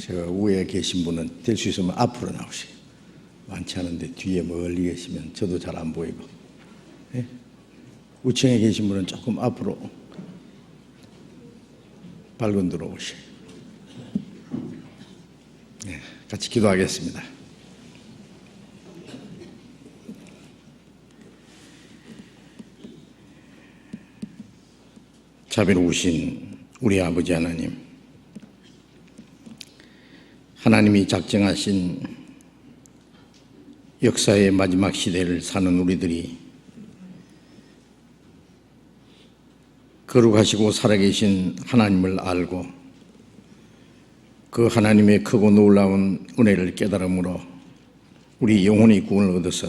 저 위에 계신 분은 될 수 있으면 앞으로 나오세요. 많지 않은데 뒤에 멀리 계시면 저도 잘 안 보이고. 네? 우층에 계신 분은 조금 앞으로 발군 들어오세요. 네, 같이 기도하겠습니다. 자비로우신 우리 아버지 하나님, 하나님이 작정하신 역사의 마지막 시대를 사는 우리들이 거룩하시고 살아계신 하나님을 알고 그 하나님의 크고 놀라운 은혜를 깨달음으로 우리 영혼의 구원을 얻어서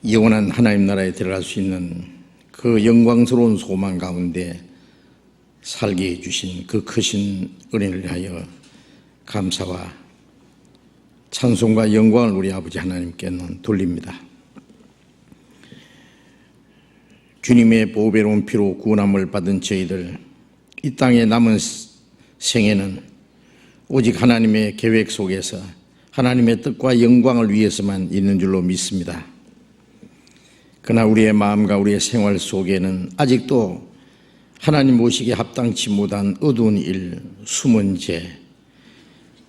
영원한 하나님 나라에 들어갈 수 있는 그 영광스러운 소망 가운데 살게 해주신 그 크신 은혜를 위하여 감사와 찬송과 영광을 우리 아버지 하나님께는 돌립니다. 주님의 보배로운 피로 구원함을 받은 저희들, 이 땅의 남은 생애는 오직 하나님의 계획 속에서 하나님의 뜻과 영광을 위해서만 있는 줄로 믿습니다. 그러나 우리의 마음과 우리의 생활 속에는 아직도 하나님 모시기에 합당치 못한 어두운 일, 숨은 죄,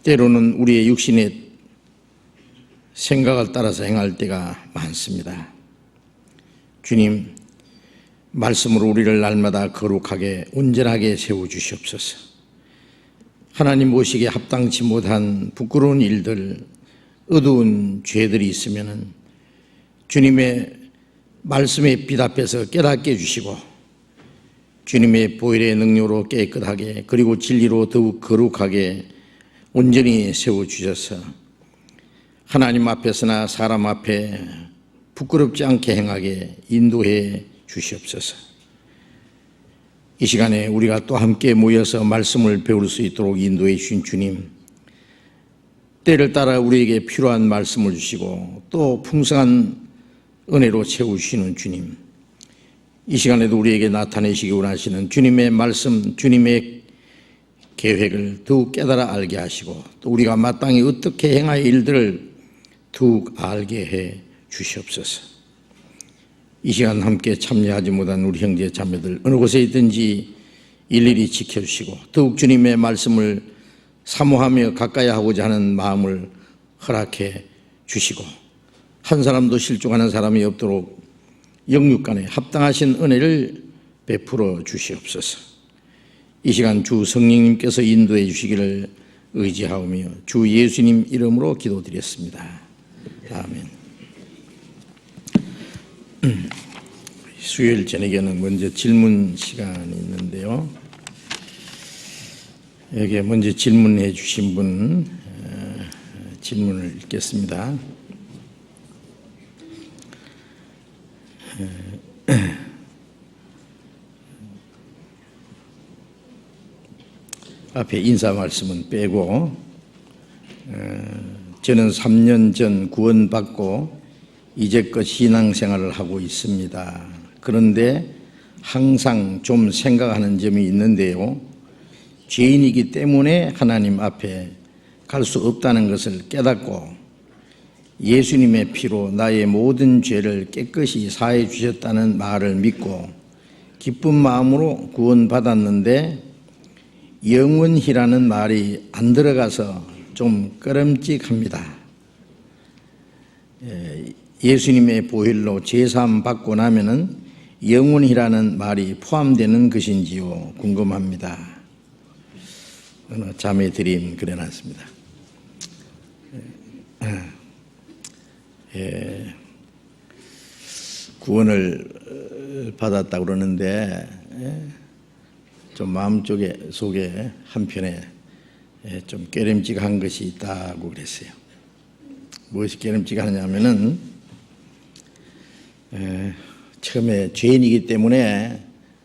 때로는 우리의 육신의 생각을 따라서 행할 때가 많습니다. 주님, 말씀으로 우리를 날마다 거룩하게 온전하게 세워주시옵소서. 하나님 모시기에 합당치 못한 부끄러운 일들, 어두운 죄들이 있으면 주님의 말씀의 빛 앞에서 깨닫게 해주시고 주님의 보혈의 능력으로 깨끗하게 그리고 진리로 더욱 거룩하게 온전히 세워주셔서 하나님 앞에서나 사람 앞에 부끄럽지 않게 행하게 인도해 주시옵소서. 이 시간에 우리가 또 함께 모여서 말씀을 배울 수 있도록 인도해 주신 주님, 때를 따라 우리에게 필요한 말씀을 주시고 또 풍성한 은혜로 채우시는 주님, 이 시간에도 우리에게 나타내시기 원하시는 주님의 말씀, 주님의 계획을 더욱 깨달아 알게 하시고 또 우리가 마땅히 어떻게 행할 일들을 더욱 알게 해 주시옵소서. 이 시간 함께 참여하지 못한 우리 형제 자매들 어느 곳에 있든지 일일이 지켜주시고 더욱 주님의 말씀을 사모하며 가까이 하고자 하는 마음을 허락해 주시고 한 사람도 실족하는 사람이 없도록 영육간에 합당하신 은혜를 베풀어 주시옵소서. 이 시간 주 성령님께서 인도해 주시기를 의지하오며 주 예수님 이름으로 기도드렸습니다. 아멘. 수요일 저녁에는 먼저 질문 시간이 있는데요. 여기에 먼저 질문해 주신 분 질문을 읽겠습니다. 앞에 인사 말씀은 빼고 저는 3년 전 구원받고 이제껏 신앙생활을 하고 있습니다. 그런데 항상 좀 생각하는 점이 있는데요. 죄인이기 때문에 하나님 앞에 갈 수 없다는 것을 깨닫고 예수님의 피로 나의 모든 죄를 깨끗이 사해 주셨다는 말을 믿고 기쁜 마음으로 구원받았는데 영원히라는 말이 안 들어가서 좀 꺼림칙합니다. 예수님의 보혈로 제사함 받고 나면은 영원히라는 말이 포함되는 것인지요 궁금합니다. 어느 자매 드림 그려놨습니다. 구원을 받았다고 그러는데 좀 마음 속에 한편에 좀 깨름직한 것이 있다고 그랬어요. 무엇이 깨름직하냐면은 처음에 죄인이기 때문에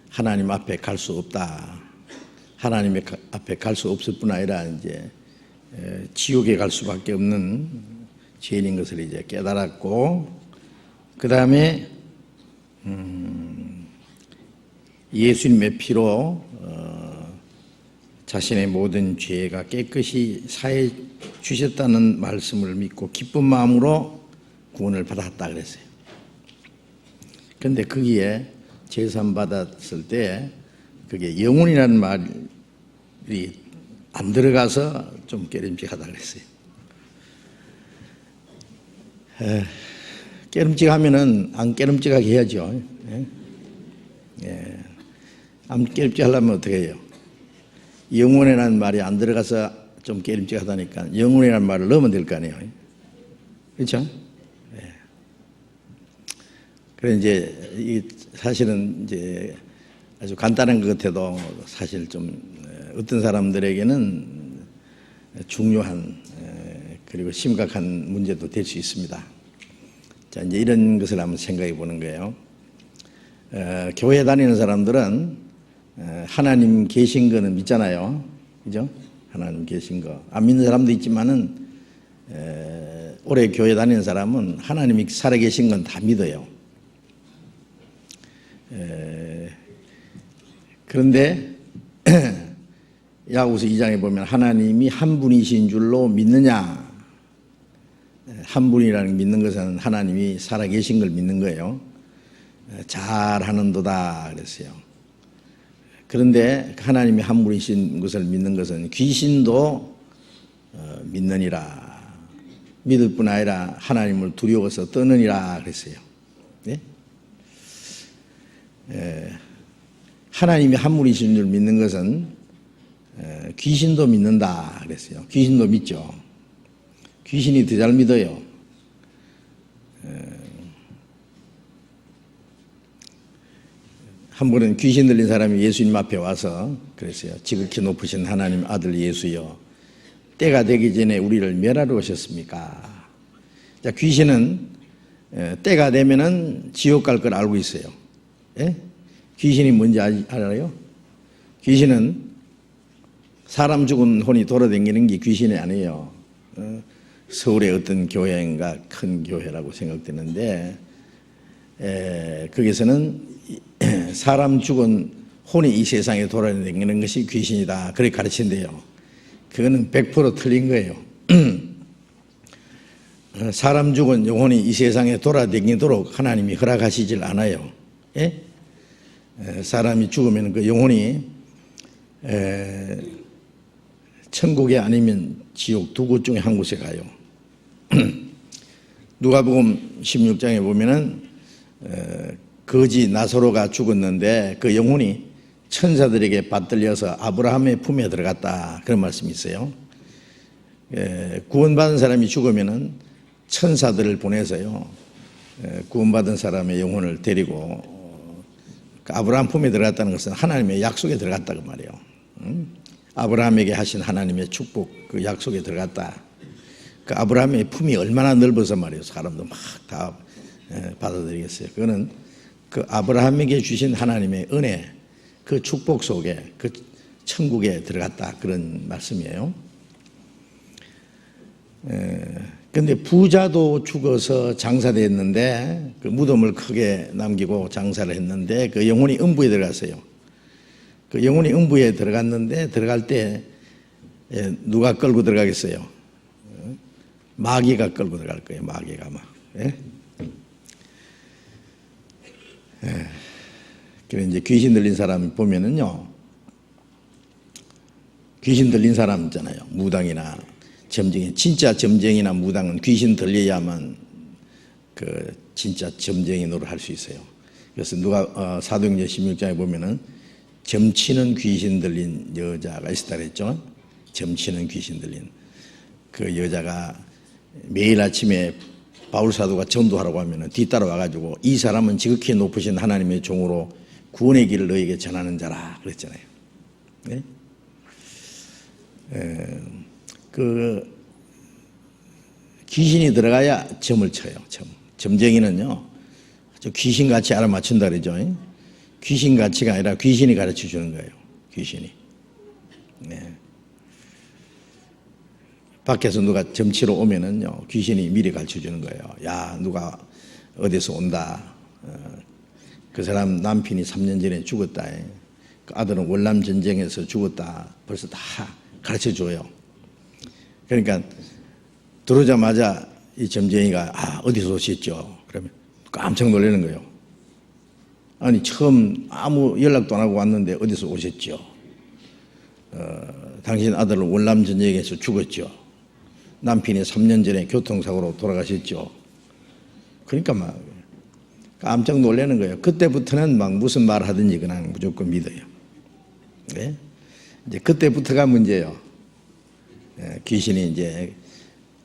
하나님 앞에 갈 수 없다. 하나님 앞에 갈 수 없을 뿐 아니라 이제 지옥에 갈 수밖에 없는 죄인인 것을 이제 깨달았고, 그 다음에 예수님의 피로 자신의 모든 죄가 깨끗이 사해 주셨다는 말씀을 믿고 기쁜 마음으로 구원을 받았다 그랬어요. 그런데 거기에 제삼 받았을 때 그게 영혼이라는 말이 안 들어가서 좀 깨름직하다 그랬어요. 깨름직하면은 안 깨름직하게 해야죠. 안 깨름직하려면 어떻게 해요? 영혼이라는 말이 안 들어가서 좀 깨름직하다니까 영혼이라는 말을 넣으면 될 거 아니에요. 그렇죠? 그래 이제 사실은 이제 아주 간단한 것 같아도 사실 좀 어떤 사람들에게는 중요한 그리고 심각한 문제도 될 수 있습니다. 자, 이제 이런 것을 한번 생각해 보는 거예요. 교회 다니는 사람들은 하나님 계신 거는 믿잖아요. 그죠? 하나님 계신 거. 안 믿는 사람도 있지만은 오래 교회 다니는 사람은 하나님이 살아계신 건 다 믿어요. 그런데 야고보서 2장에 보면 하나님이 한 분이신 줄로 믿느냐? 한 분이라는 믿는 것은 하나님이 살아계신 걸 믿는 거예요. 잘하는도다 그랬어요. 그런데 하나님이 한 분이신 것을 믿는 것은 귀신도 믿느니라. 믿을 뿐 아니라 하나님을 두려워서 떠느니라 그랬어요. 네? 하나님이 한 분이신 줄 믿는 것은 귀신도 믿는다 그랬어요. 귀신도 믿죠. 귀신이 더 잘 믿어요. 한 번은 귀신 들린 사람이 예수님 앞에 와서 그랬어요. 지극히 높으신 하나님 아들 예수여, 때가 되기 전에 우리를 멸하러 오셨습니까? 자, 귀신은 때가 되면은 지옥 갈 걸 알고 있어요. 예? 귀신이 뭔지 알아요? 귀신은 사람 죽은 혼이 돌아다니는 게 귀신이 아니에요. 서울의 어떤 교회인가 큰 교회라고 생각되는데 거기서는 사람 죽은 혼이 이 세상에 돌아다니는 것이 귀신이다 그렇게 가르친대요. 그거는 100% 틀린 거예요. 사람 죽은 영혼이 이 세상에 돌아다니도록 하나님이 허락하시질 않아요. 예? 사람이 죽으면 그 영혼이 천국에 아니면 지옥 두 곳 중에 한 곳에 가요. 누가복음 16장에 보면은 거지 나사로가 죽었는데 그 영혼이 천사들에게 받들려서 아브라함의 품에 들어갔다 그런 말씀이 있어요. 구원받은 사람이 죽으면은 천사들을 보내서요 구원받은 사람의 영혼을 데리고 아브라함 품에 들어갔다는 것은 하나님의 약속에 들어갔다 그 말이에요. 아브라함에게 하신 하나님의 축복 그 약속에 들어갔다. 그 아브라함의 품이 얼마나 넓어서 말이에요. 사람도 막 다 받아들이겠어요. 그거는 그 아브라함에게 주신 하나님의 은혜 그 축복 속에 그 천국에 들어갔다 그런 말씀이에요. 그런데 부자도 죽어서 장사됐는데 그 무덤을 크게 남기고 장사를 했는데 그 영혼이 음부에 들어갔어요. 그 영혼이 음부에 들어갔는데 들어갈 때 누가 끌고 들어가겠어요? 마귀가 끌고 들어갈 거예요. 마귀가 막. 그래 이제 귀신 들린 사람 보면은요, 귀신 들린 사람 있잖아요. 무당이나 점쟁이, 진짜 점쟁이나 무당은 귀신 들려야만 그 진짜 점쟁이 노릇 할 수 있어요. 그래서 누가 사도행전 16장에 보면은 점치는 귀신 들린 여자가 있었다 그랬죠. 점치는 귀신 들린 그 여자가 매일 아침에 바울 사도가 전도하라고 하면은 뒤따라 와가지고 이 사람은 지극히 높으신 하나님의 종으로 구원의 길을 너에게 전하는 자라 그랬잖아요. 네? 그 귀신이 들어가야 점을 쳐요. 점쟁이는요 귀신같이 알아맞춘다 그러죠. 귀신같이가 아니라 귀신이 가르쳐 주는 거예요. 귀신이. 네. 밖에서 누가 점치러 오면은요 귀신이 미리 가르쳐 주는 거예요. 야, 누가 어디서 온다. 그 사람 남편이 3년 전에 죽었다. 그 아들은 월남 전쟁에서 죽었다. 벌써 다 가르쳐 줘요. 그러니까 들어오자마자 이 점쟁이가 어디서 오셨죠? 그러면 깜짝 놀라는 거예요. 아니 처음 아무 연락도 안 하고 왔는데 어디서 오셨죠? 당신 아들은 월남 전쟁에서 죽었죠. 남편이 3년 전에 교통사고로 돌아가셨죠. 그러니까 막 깜짝 놀라는 거예요. 그때부터는 막 무슨 말 하든지 그냥 무조건 믿어요. 네? 이제 그때부터가 문제예요. 귀신이 이제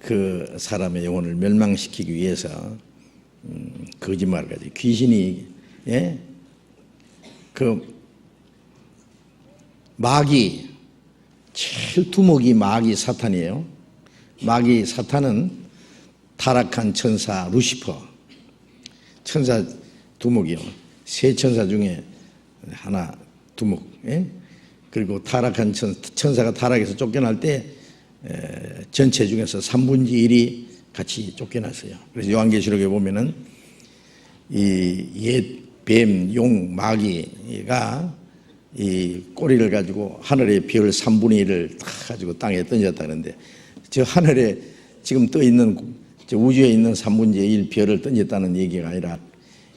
그 사람의 영혼을 멸망시키기 위해서 거짓말을 가지고 귀신이 그 마귀 제일 두목이 마귀 사탄이에요. 마귀 사탄은 타락한 천사 루시퍼 천사 두목이요. 세 천사 중에 하나 두목. 그리고 타락한 천사가 타락해서 쫓겨날 때 전체 중에서 3분의 1이 같이 쫓겨났어요. 그래서 요한계시록에 보면은 이 옛 뱀, 용, 마귀가 이 꼬리를 가지고 하늘의 별 3분의 1을 다 가지고 땅에 던졌다 그러는데 저 하늘에 지금 떠 있는 저 우주에 있는 3분의 1 별을 던졌다는 얘기가 아니라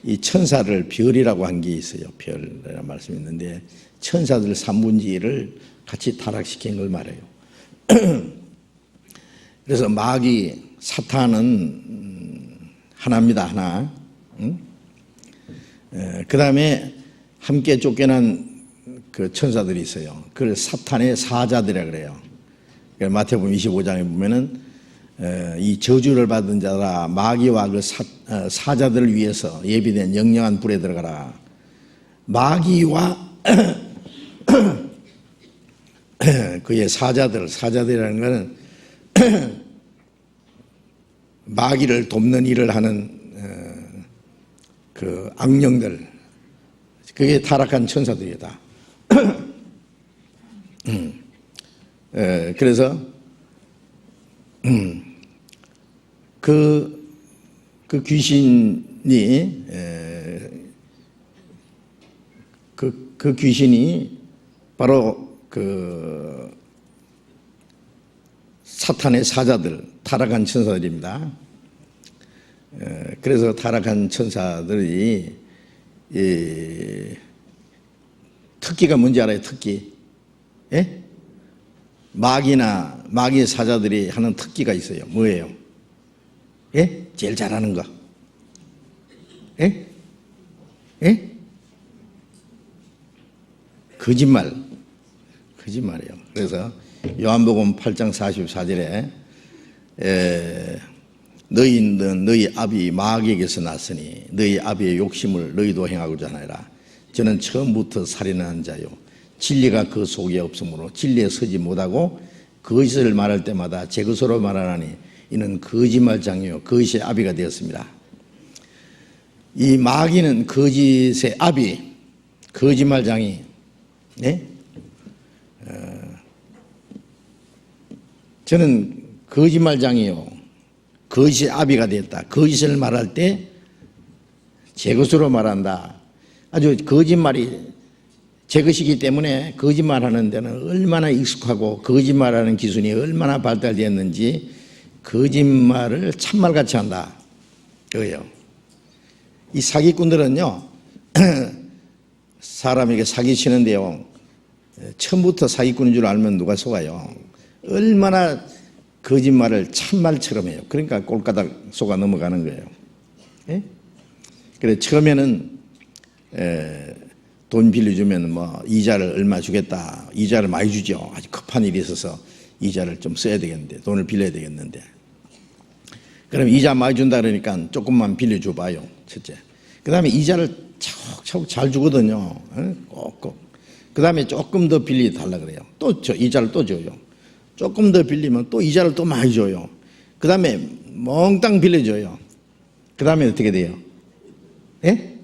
이 천사를 별이라고 한 게 있어요. 별이라는 말씀이 있는데 천사들 3분의 1을 같이 타락시킨 걸 말해요. 그래서 마귀 사탄은 하나입니다. 하나. 그 다음에 함께 쫓겨난 그 천사들이 있어요. 그걸 사탄의 사자들이라 그래요. 마태복음 25장에 보면은 이 저주를 받은 자라 마귀와 그 사자들을 위해서 예비된 영영한 불에 들어가라. 마귀와 그의 사자들이라는 것은 마귀를 돕는 일을 하는 그 악령들, 그게 타락한 천사들이다. 그래서 그 귀신이 그 귀신이 바로 그 사탄의 사자들, 타락한 천사들입니다. 그래서 타락한 천사들이 특기가 뭔지 알아요? 특기. 예? 마귀 사자들이 하는 특기가 있어요. 뭐예요? 예? 제일 잘하는 거. 예? 예? 거짓말이에요. 그래서 요한복음 8장 44절에 너희는 너희 아비 마귀에게서 났으니 너희 아비의 욕심을 너희도 행하고자 하느라. 저는 처음부터 살인한 자요 진리가 그 속에 없으므로 진리에 서지 못하고 거짓을 말할 때마다 제 것으로 말하나니 이는 거짓말장이요 거짓의 아비가 되었습니다. 이 마귀는 거짓의 아비, 거짓말장이. 네? 저는 거짓말장이요 거짓의 아비가 되었다. 거짓을 말할 때 제 것으로 말한다. 아주 거짓말이 제 것이기 때문에 거짓말하는 데는 얼마나 익숙하고 거짓말하는 기술이 얼마나 발달되었는지 거짓말을 참말같이 한다. 그거예요. 이 사기꾼들은요 사람에게 사기치는데요 처음부터 사기꾼인 줄 알면 누가 속아요. 얼마나 거짓말을 참말처럼 해요. 그러니까 꼴가닥 속아 넘어가는 거예요. 예? 그래 처음에는 돈 빌려주면 뭐 이자를 얼마 주겠다. 이자를 많이 주죠. 아주 급한 일이 있어서 이자를 좀 써야 되겠는데 돈을 빌려야 되겠는데 그럼 이자 많이 준다 그러니까 조금만 빌려줘 봐요. 첫째. 그 다음에 이자를 차곡차곡 잘 주거든요. 꼭꼭. 그 다음에 조금 더 빌려달라 그래요. 또 이자를 또 줘요. 조금 더 빌리면 또 이자를 또 많이 줘요. 그 다음에 몽땅 빌려줘요. 그 다음에 어떻게 돼요? 예?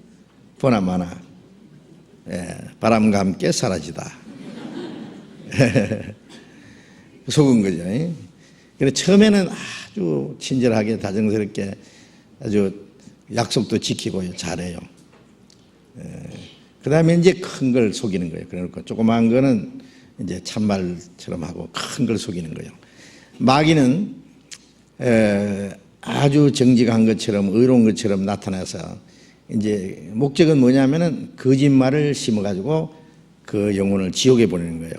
보나마나 바람과 함께 사라지다. 속은 거죠. 그래서 처음에는 아주 친절하게 다정스럽게 아주 약속도 지키고요. 잘해요. 그 다음에 이제 큰 걸 속이는 거예요. 그래놓고 조그마한 거는 이제 참말처럼 하고 큰 걸 속이는 거예요. 마귀는 아주 정직한 것처럼 의로운 것처럼 나타나서 이제 목적은 뭐냐면은 거짓말을 심어가지고 그 영혼을 지옥에 보내는 거예요.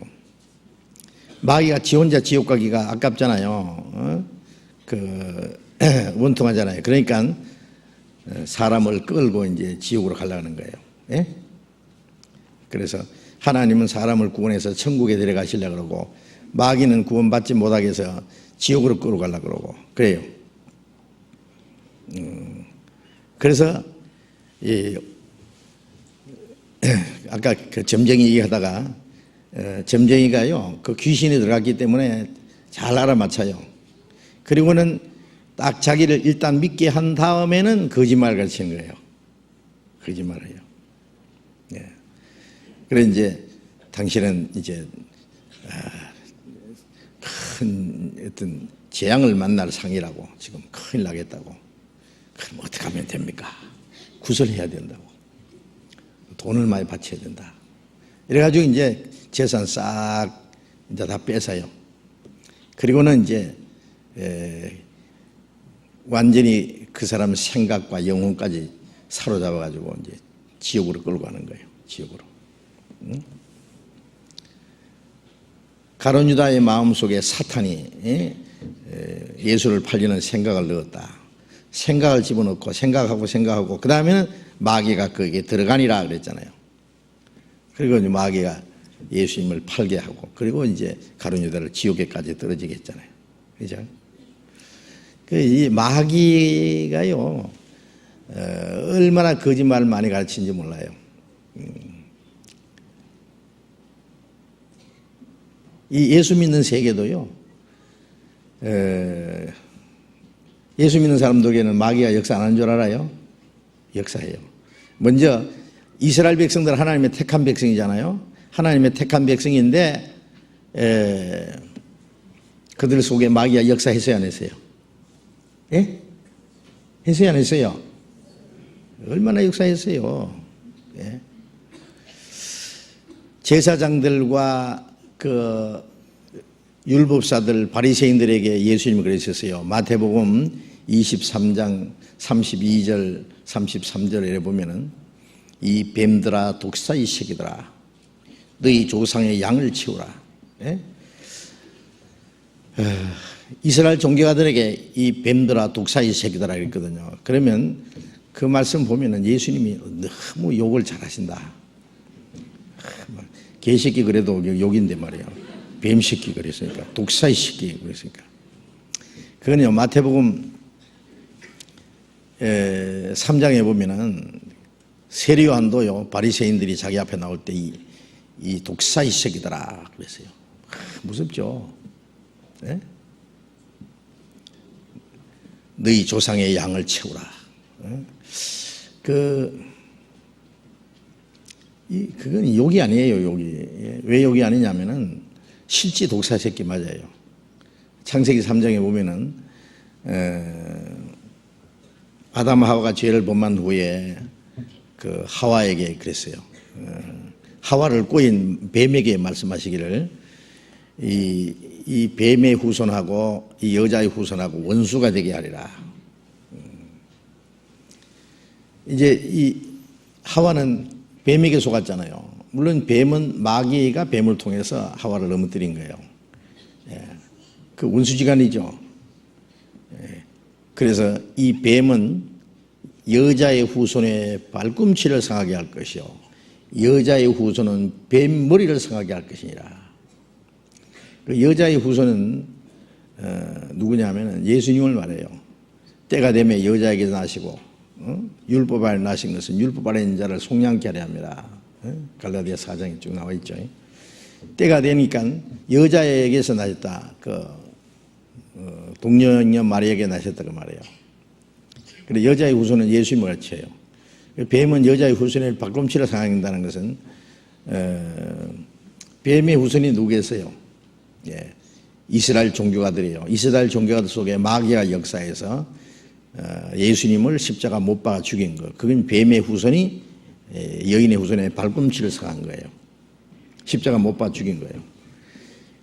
마귀가 지 혼자 지옥 가기가 아깝잖아요. 원통하잖아요. 그러니까 사람을 끌고 이제 지옥으로 가려는 거예요. 예? 그래서 하나님은 사람을 구원해서 천국에 데려가시려고 그러고 마귀는 구원받지 못하게 해서 지옥으로 끌고 가려고 그러고 그래요. 그래서 아까 그 점쟁이 얘기하다가 점쟁이가요 그 귀신이 들어갔기 때문에 잘 알아맞혀요. 그리고는 딱 자기를 일단 믿게 한 다음에는 거짓말을 가르치는 거예요. 거짓말을 해요. 예. 그래 이제 당신은 이제 큰 어떤 재앙을 만날 상이라고 지금 큰일 나겠다고. 그럼 어떻게 하면 됩니까? 구설해야 된다고. 돈을 많이 바쳐야 된다. 이래가지고 이제 재산 싹 이제 다 뺏어요. 그리고는 이제 완전히 그 사람 생각과 영혼까지 사로잡아가지고 이제 지옥으로 끌고 가는 거예요. 지옥으로. 응? 가룟 유다의 마음속에 사탄이 예수를 팔리는 생각을 넣었다. 생각을 집어넣고 생각하고 그 다음에는 마귀가 거기에 들어가니라 그랬잖아요. 그리고 이제 마귀가 예수님을 팔게 하고 그리고 이제 가룟 유다를 지옥에까지 떨어지게 했잖아요. 그죠? 이 마귀가요 얼마나 거짓말을 많이 가르치는지 몰라요. 이 예수 믿는 세계도요 예수 믿는 사람들에게는 마귀가 역사 안 하는 줄 알아요? 역사해요. 먼저 이스라엘 백성들 하나님의 택한 백성이잖아요. 하나님의 택한 백성인데 그들 속에 마귀가 역사했어요 안 했어요? 예? 했어요 안 했어요? 얼마나 역사했어요. 예? 제사장들과 그 율법사들 바리새인들에게 예수님이 그러셨어요. 마태복음 23장 32절 33절에 보면은 이 뱀들아 독사 이 새끼들아 너희 조상의 양을 치우라. 예? 이스라엘 종교가들에게 이 뱀들아 독사 이 새끼들아 그랬거든요. 그러면 그 말씀 보면은 예수님이 너무 욕을 잘하신다. 개새끼 그래도 욕인데 말이에요. 뱀새끼 그랬으니까 독사의 새끼 그랬으니까 그거는요 마태복음 3장에 보면은 세리요한도요 바리새인들이 자기 앞에 나올 때 이 독사의 새끼들아 그랬어요. 무섭죠. 네? 너희 조상의 양을 채우라. 그건 욕이 아니에요. 욕이. 왜 욕이 아니냐면은 실제 독사 새끼 맞아요. 창세기 3장에 보면은 아담 하와가 죄를 범한 후에 그 하와에게 그랬어요. 하와를 꼬인 뱀에게 말씀하시기를 이 뱀의 후손하고 이 여자의 후손하고 원수가 되게 하리라. 이제 이 하와는 뱀에게 속았잖아요. 물론 뱀은 마귀가 뱀을 통해서 하와를 넘어뜨린 거예요. 그 원수지간이죠. 그래서 이 뱀은 여자의 후손의 발꿈치를 상하게 할 것이요 여자의 후손은 뱀 머리를 상하게 할 것이니라. 그 여자의 후손은 누구냐면 예수님을 말해요. 때가 되면 여자에게 나시고 율법 아래 나신 것은 율법 아래 있는 자를 속량케 하려 합니다. 갈라디아 4장에 쭉 나와 있죠. 때가 되니까 여자에게서 나셨다. 동녀녀 마리아에게 나셨다고 말해요. 그래 여자의 후손은 예수님을 가르쳐요. 뱀은 여자의 후손의 발꿈치를 상한다는 것은 뱀의 후손이 누구겠어요? 예, 이스라엘 종교가들이에요. 이스라엘 종교가들 속에 마귀가 역사해서 예수님을 십자가 못 박아 죽인 것. 그건 뱀의 후손이 여인의 후손에 발꿈치를 상한 거예요. 십자가 못 봐 죽인 거예요.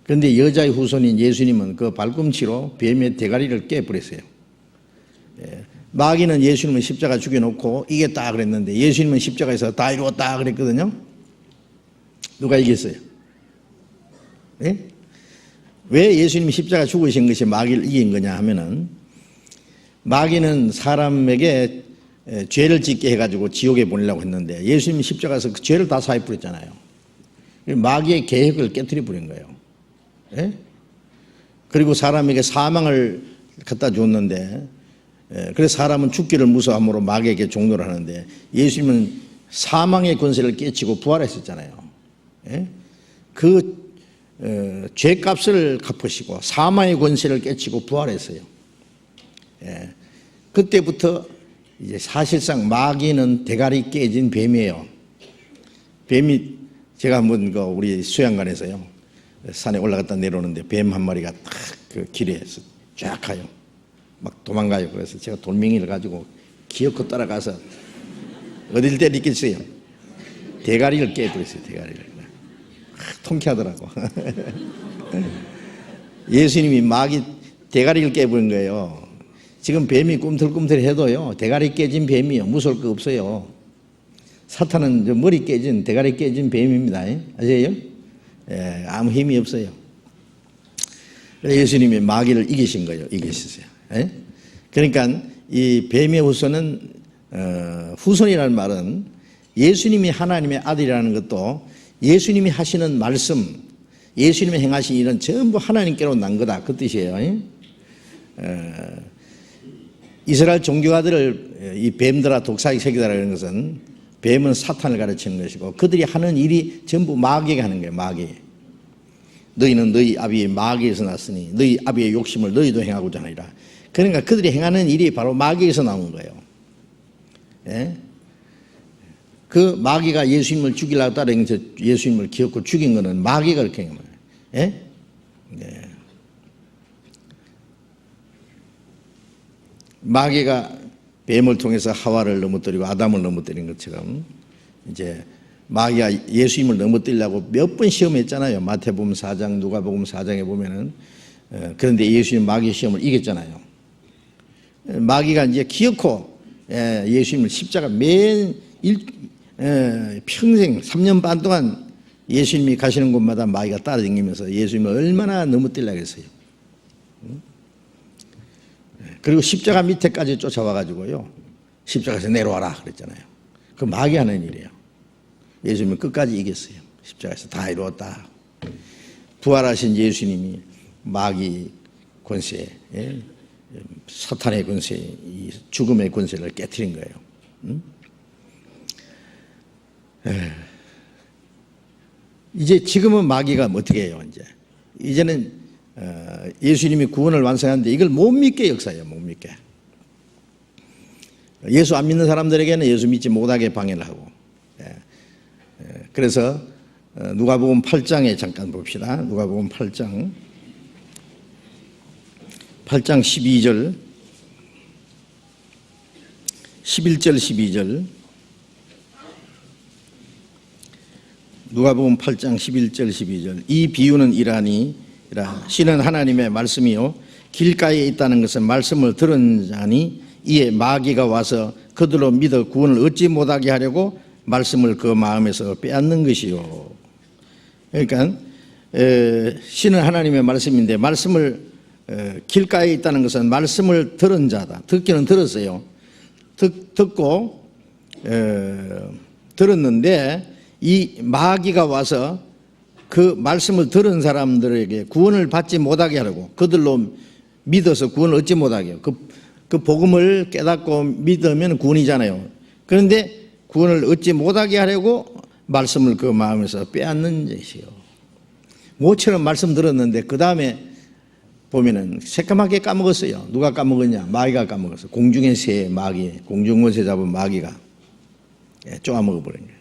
그런데 여자의 후손인 예수님은 그 발꿈치로 뱀의 대가리를 깨버렸어요. 마귀는 예수님을 십자가 죽여놓고 이겼다 그랬는데 예수님은 십자가에서 다 이루었다 그랬거든요. 누가 이겼어요? 예? 왜 예수님이 십자가 죽으신 것이 마귀를 이긴 거냐 하면은, 마귀는 사람에게 죄를 짓게 해가지고 지옥에 보내려고 했는데 예수님이 십자가에서 그 죄를 다 사해 버렸잖아요. 마귀의 계획을 깨뜨려 버린 거예요. 예? 그리고 사람에게 사망을 갖다 줬는데, 그래서 사람은 죽기를 무서워함으로 마귀에게 종노를 하는데 예수님은 사망의 권세를 깨치고 부활했었잖아요. 예? 그 죄값을 갚으시고 사망의 권세를 깨치고 부활했어요. 예. 그때부터 이제 사실상 마귀는 대가리 깨진 뱀이에요. 뱀이, 제가 한번 우리 수양관에서요, 산에 올라갔다 내려오는데 뱀 한 마리가 딱 그 길에 쫙 가요. 막 도망가요. 그래서 제가 돌멩이를 가지고 기어코 따라가서 어딜 때리겠어요. 대가리를 깨버렸어요. 대가리를. 통쾌하더라고. 예수님이 마귀 대가리를 깨버린 거예요. 지금 뱀이 꿈틀꿈틀해도요, 대가리 깨진 뱀이요, 무서울 거 없어요. 사탄은 머리 깨진, 대가리 깨진 뱀입니다. 아세요? 예, 아무 힘이 없어요. 예수님이 마귀를 이기신 거예요. 이기셨어요. 예? 그러니까 이 뱀의 후손은, 후손이라는 말은 예수님이 하나님의 아들이라는 것도 예수님이 하시는 말씀, 예수님이 행하신 일은 전부 하나님께로 난 거다, 그 뜻이에요. 이스라엘 종교가들을 이 뱀들아 독사의 새끼들아 이런 것은, 뱀은 사탄을 가르치는 것이고 그들이 하는 일이 전부 마귀가 하는 거예요. 마귀. 너희는 너희 아비의 마귀에서 났으니 너희 아비의 욕심을 너희도 행하고자 하리라. 그러니까 그들이 행하는 일이 바로 마귀에서 나온 거예요. 예? 그 마귀가 예수님을 죽이려고 따라다니면서 예수님을 기어코 죽인 거는 마귀가 그렇게 한 거예요. 예? 네. 마귀가 뱀을 통해서 하와를 넘어뜨리고 아담을 넘어뜨린 것처럼 이제 마귀가 예수님을 넘어뜨리려고 몇 번 시험했잖아요. 마태복음 4장, 누가복음 4장에 보면은. 그런데 예수님 마귀 시험을 이겼잖아요. 마귀가 이제 기어코 예수님을 십자가 평생 3년 반 동안 예수님이 가시는 곳마다 마귀가 따라다니면서 예수님을 얼마나 넘어뜨리려고 했어요. 그리고 십자가 밑에까지 쫓아와가지고요, 십자가에서 내려와라 그랬잖아요. 그 마귀 하는 일이에요. 예수님은 끝까지 이겼어요. 십자가에서 다 이루었다. 부활하신 예수님이 마귀 권세, 사탄의 권세, 이 죽음의 권세를 깨트린 거예요. 이제 지금은 마귀가 어떻게 해요? 이제는 예수님이 구원을 완성하는데 이걸 못 믿게 역사해요. 못 믿게. 예수 안 믿는 사람들에게는 예수 믿지 못하게 방해를 하고. 그래서 누가복음 8장에 잠깐 봅시다. 누가복음 8장 12절 11절 12절 누가복음 8장 11절 12절 이 비유는 이러하니 신은 하나님의 말씀이요 길가에 있다는 것은 말씀을 들은 자니 이에 마귀가 와서 그들로 믿어 구원을 얻지 못하게 하려고 말씀을 그 마음에서 빼앗는 것이요. 그러니까 신은 하나님의 말씀인데 말씀을 길가에 있다는 것은 말씀을 들은 자다. 듣기는 들었어요. 듣고 들었는데 이 마귀가 와서 그 말씀을 들은 사람들에게 구원을 받지 못하게 하려고, 그들로 믿어서 구원을 얻지 못하게 해요. 그 복음을 깨닫고 믿으면 구원이잖아요. 그런데 구원을 얻지 못하게 하려고 말씀을 그 마음에서 빼앗는 것이요. 모처럼 말씀 들었는데 그 다음에 보면은 새까맣게 까먹었어요. 누가 까먹었냐? 마귀가 까먹었어. 공중의 새 마귀, 공중권세 잡은 마귀가 쪼아먹어버린 거예요.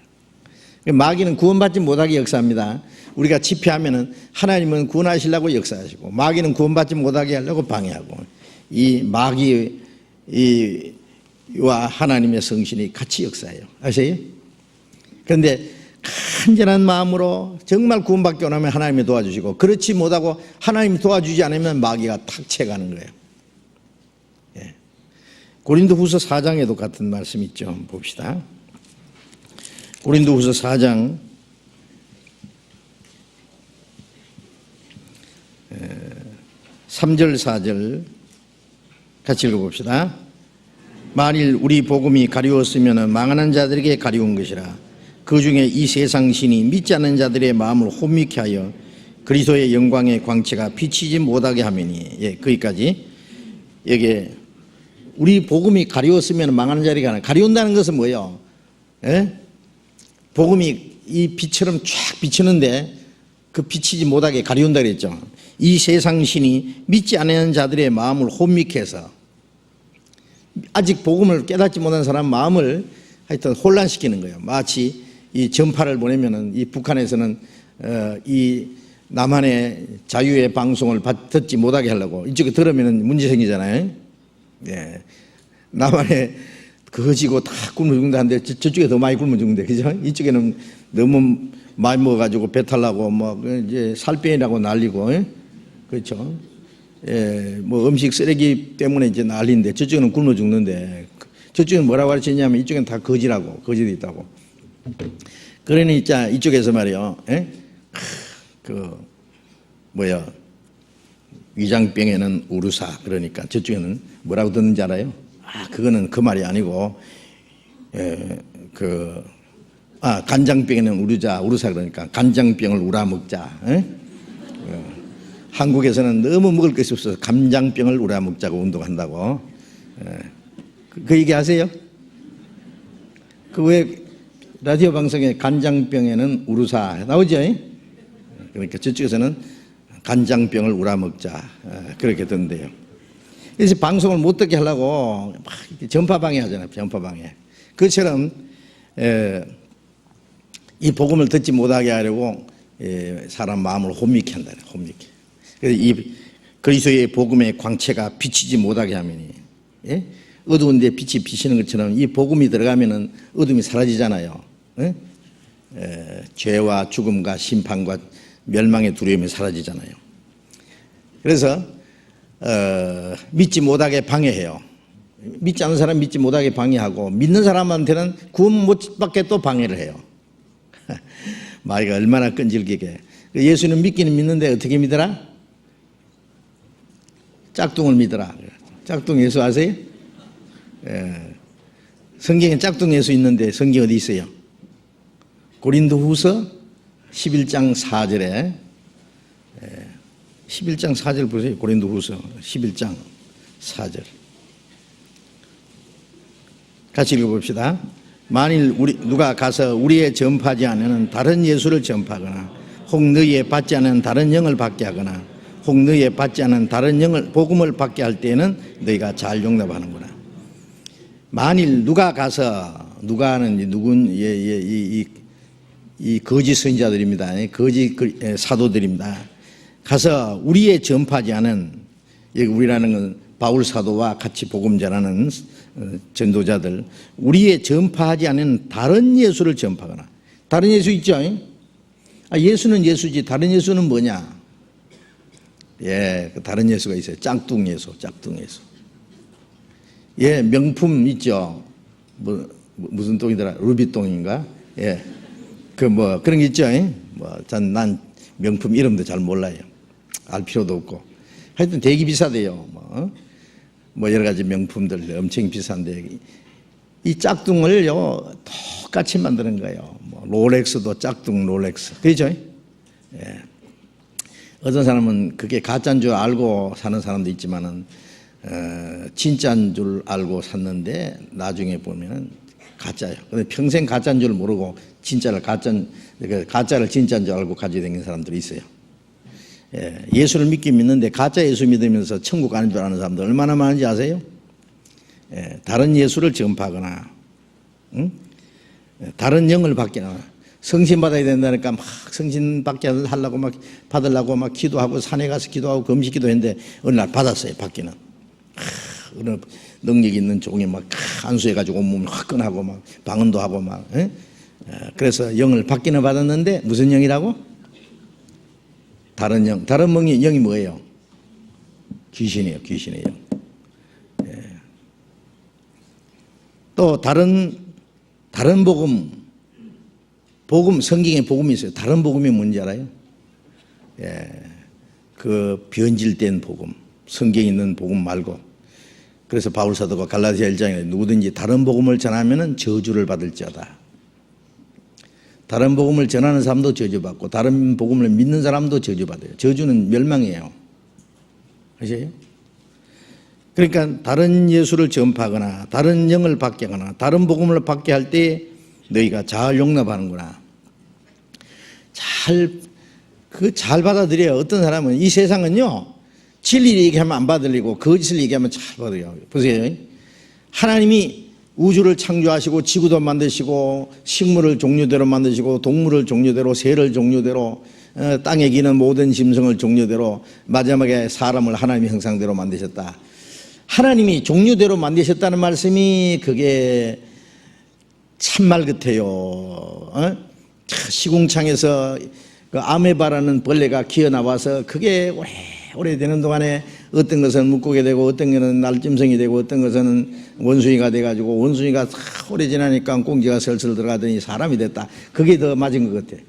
마귀는 구원받지 못하게 역사합니다. 우리가 집회하면은 하나님은 구원하시려고 역사하시고 마귀는 구원받지 못하게 하려고 방해하고, 이 마귀와 하나님의 성신이 같이 역사해요. 아세요? 그런데 간절한 마음으로 정말 구원받기 원하면 하나님이 도와주시고, 그렇지 못하고 하나님이 도와주지 않으면 마귀가 탁 채가는 거예요. 예. 고린도후서 4장에도 같은 말씀 있죠. 한번 봅시다. 고린도후서 4장 3절 4절 같이 읽어봅시다. 만일 우리 복음이 가리웠으면 망하는 자들에게 가리운 것이라. 그 중에 이 세상 신이 믿지 않는 자들의 마음을 혼미케 하여 그리스도의 영광의 광채가 비치지 못하게 하매니. 예, 거기까지. 여기에 우리 복음이 가리웠으면 망하는 자리가 가리운다는 것은 뭐예요? 예? 복음이 이 빛처럼 쫙 비치는데 그 비치지 못하게 가리운다 그랬죠. 이 세상 신이 믿지 않는 자들의 마음을 혼미케 해서, 아직 복음을 깨닫지 못한 사람 마음을 하여튼 혼란시키는 거예요. 마치 이 전파를 보내면은 이 북한에서는 이 남한의 자유의 방송을 듣지 못하게 하려고 이쪽에 들으면은 문제 생기잖아요. 예. 남한에 거지고 다 굶어 죽는다는데 저쪽에 더 많이 굶어 죽는데, 그죠? 이쪽에는 너무 많이 먹어가지고 배탈 나고 뭐 이제 살 빼라고 난리고, 예? 그렇죠? 예, 뭐 음식 쓰레기 때문에 이제 난리인데 저쪽에는 굶어 죽는데, 저쪽은 뭐라고 가르치냐면 이쪽엔 다 거지라고, 거지도 있다고. 그러니 진짜 이쪽에서 말이요, 예? 위장병에는 우루사, 그러니까 저쪽에는 뭐라고 듣는지 알아요? 그거는 그 말이 아니고, 간장병에는 우루사, 그러니까 간장병을 우라먹자. 예? 한국에서는 너무 먹을 것이 없어서 간장병을 우라먹자고 운동한다고. 그 얘기 아세요? 그 왜 라디오 방송에 간장병에는 우루사 나오죠? 그러니까 저쪽에서는 간장병을 우라먹자, 그렇게 듣는데요. 그래서 방송을 못 듣게 하려고 막 전파방해 하잖아요. 전파방해. 그처럼 이 복음을 듣지 못하게 하려고 사람 마음을 혼미케 한다. 혼미케. 그래서 이 그리스도의 복음의 광채가 비치지 못하게 하면이, 예? 어두운데 빛이 비치는 것처럼 이 복음이 들어가면은 어둠이 사라지잖아요. 예? 죄와 죽음과 심판과 멸망의 두려움이 사라지잖아요. 그래서 믿지 못하게 방해해요. 믿지 않는 사람 믿지 못하게 방해하고, 믿는 사람한테는 구원 못 받게 또 방해를 해요. 마귀가 얼마나 끈질기게. 예수는 믿기는 믿는데 어떻게 믿어라? 짝퉁을 믿어라. 짝퉁 예수 아세요? 성경에 짝퉁 예수 있는데 성경 어디 있어요? 고린도후서 11장 4절에 11장 4절 보세요. 고린도후서 11장 4절 같이 읽어봅시다. 만일 누가 가서 우리의 전파하지 않는 다른 예수를 전파하거나 혹 너희의 받지 않은 다른 영을 받게 하거나 혹 너희의 받지 않은 다른 영을 복음을 받게 할 때에는 너희가 잘 용납하는구나. 만일 누가 가서, 누가는 이 거짓 선지자들입니다. 거짓 사도들입니다. 가서 우리의 전파하지 않은, 여기 우리라는 건 바울 사도와 같이 복음 전하는 전도자들, 우리의 전파하지 않은 다른 예수를 전파하거나. 다른 예수 있죠? 예수는 예수지 다른 예수는 뭐냐? 예, 다른 예수가 있어요. 짝퉁 예수, 짝퉁 예수. 예, 명품 있죠. 무슨 똥이더라? 루비똥인가? 예, 그런 게 있죠. 난 명품 이름도 잘 몰라요. 알 필요도 없고. 하여튼 되게 비싸대요. 여러 가지 명품들 엄청 비싼데, 이 짝퉁을요 똑같이 만드는 거예요. 롤렉스도 짝퉁 롤렉스, 그렇죠? 예. 어떤 사람은 그게 가짜인 줄 알고 사는 사람도 있지만은 진짜인 줄 알고 샀는데 나중에 보면은 가짜예요. 근데 평생 가짜인 줄 모르고 가짜를 진짜인 줄 알고 가지고 다니는 사람들이 있어요. 예, 예수를 믿긴 믿는데 가짜 예수 믿으면서 천국 가는 줄 아는 사람들 얼마나 많은지 아세요? 예, 다른 예수를 전파하거나, 다른 영을 받거나, 성신 받아야 된다니까 막 성신 받게 하려고 막 받으려고 막 기도하고 산에 가서 기도하고 금식 기도했는데 어느 날 받았어요. 받기는. 어느 능력 있는 종이 막 안수해가지고 온몸을 화끈하고 막 방언도 하고 막, 예? 그래서 영을 받기는 받았는데 무슨 영이라고? 다른 영. 다른 영이 뭐예요? 귀신이에요. 귀신의 영. 또 다른 복음, 성경에 복음이 있어요. 다른 복음이 뭔지 알아요? 그 변질된 복음, 성경에 있는 복음 말고. 그래서 바울 사도가 갈라디아 1장에 누구든지 다른 복음을 전하면은 저주를 받을지어다. 다른 복음을 전하는 사람도 저주받고 다른 복음을 믿는 사람도 저주받아요. 저주는 멸망이에요. 아시죠? 그러니까 다른 예수를 전파하거나 다른 영을 받게 하거나 다른 복음을 받게 할 때 너희가 잘 용납하는구나. 잘 받아들여요. 어떤 사람은 이 세상은요, 진리를 얘기하면 안 받아들이고 거짓을 얘기하면 잘 받아들여요. 보세요. 하나님이 우주를 창조하시고 지구도 만드시고 식물을 종류대로 만드시고 동물을 종류대로 새를 종류대로 땅에 기는 모든 짐승을 종류대로 마지막에 사람을 하나님의 형상대로 만드셨다. 하나님이 종류대로 만드셨다는 말씀이 그게 참말 같아요. 시궁창에서 그 아메바라는 벌레가 기어나와서 그게 오래되는 동안에 어떤 것은 물고기 되고 어떤 것은 날짐승이 되고 어떤 것은 원숭이가 돼가지고 원숭이가 오래 지나니까 꽁지가 슬슬 들어가더니 사람이 됐다. 그게 더 맞은 것 같아.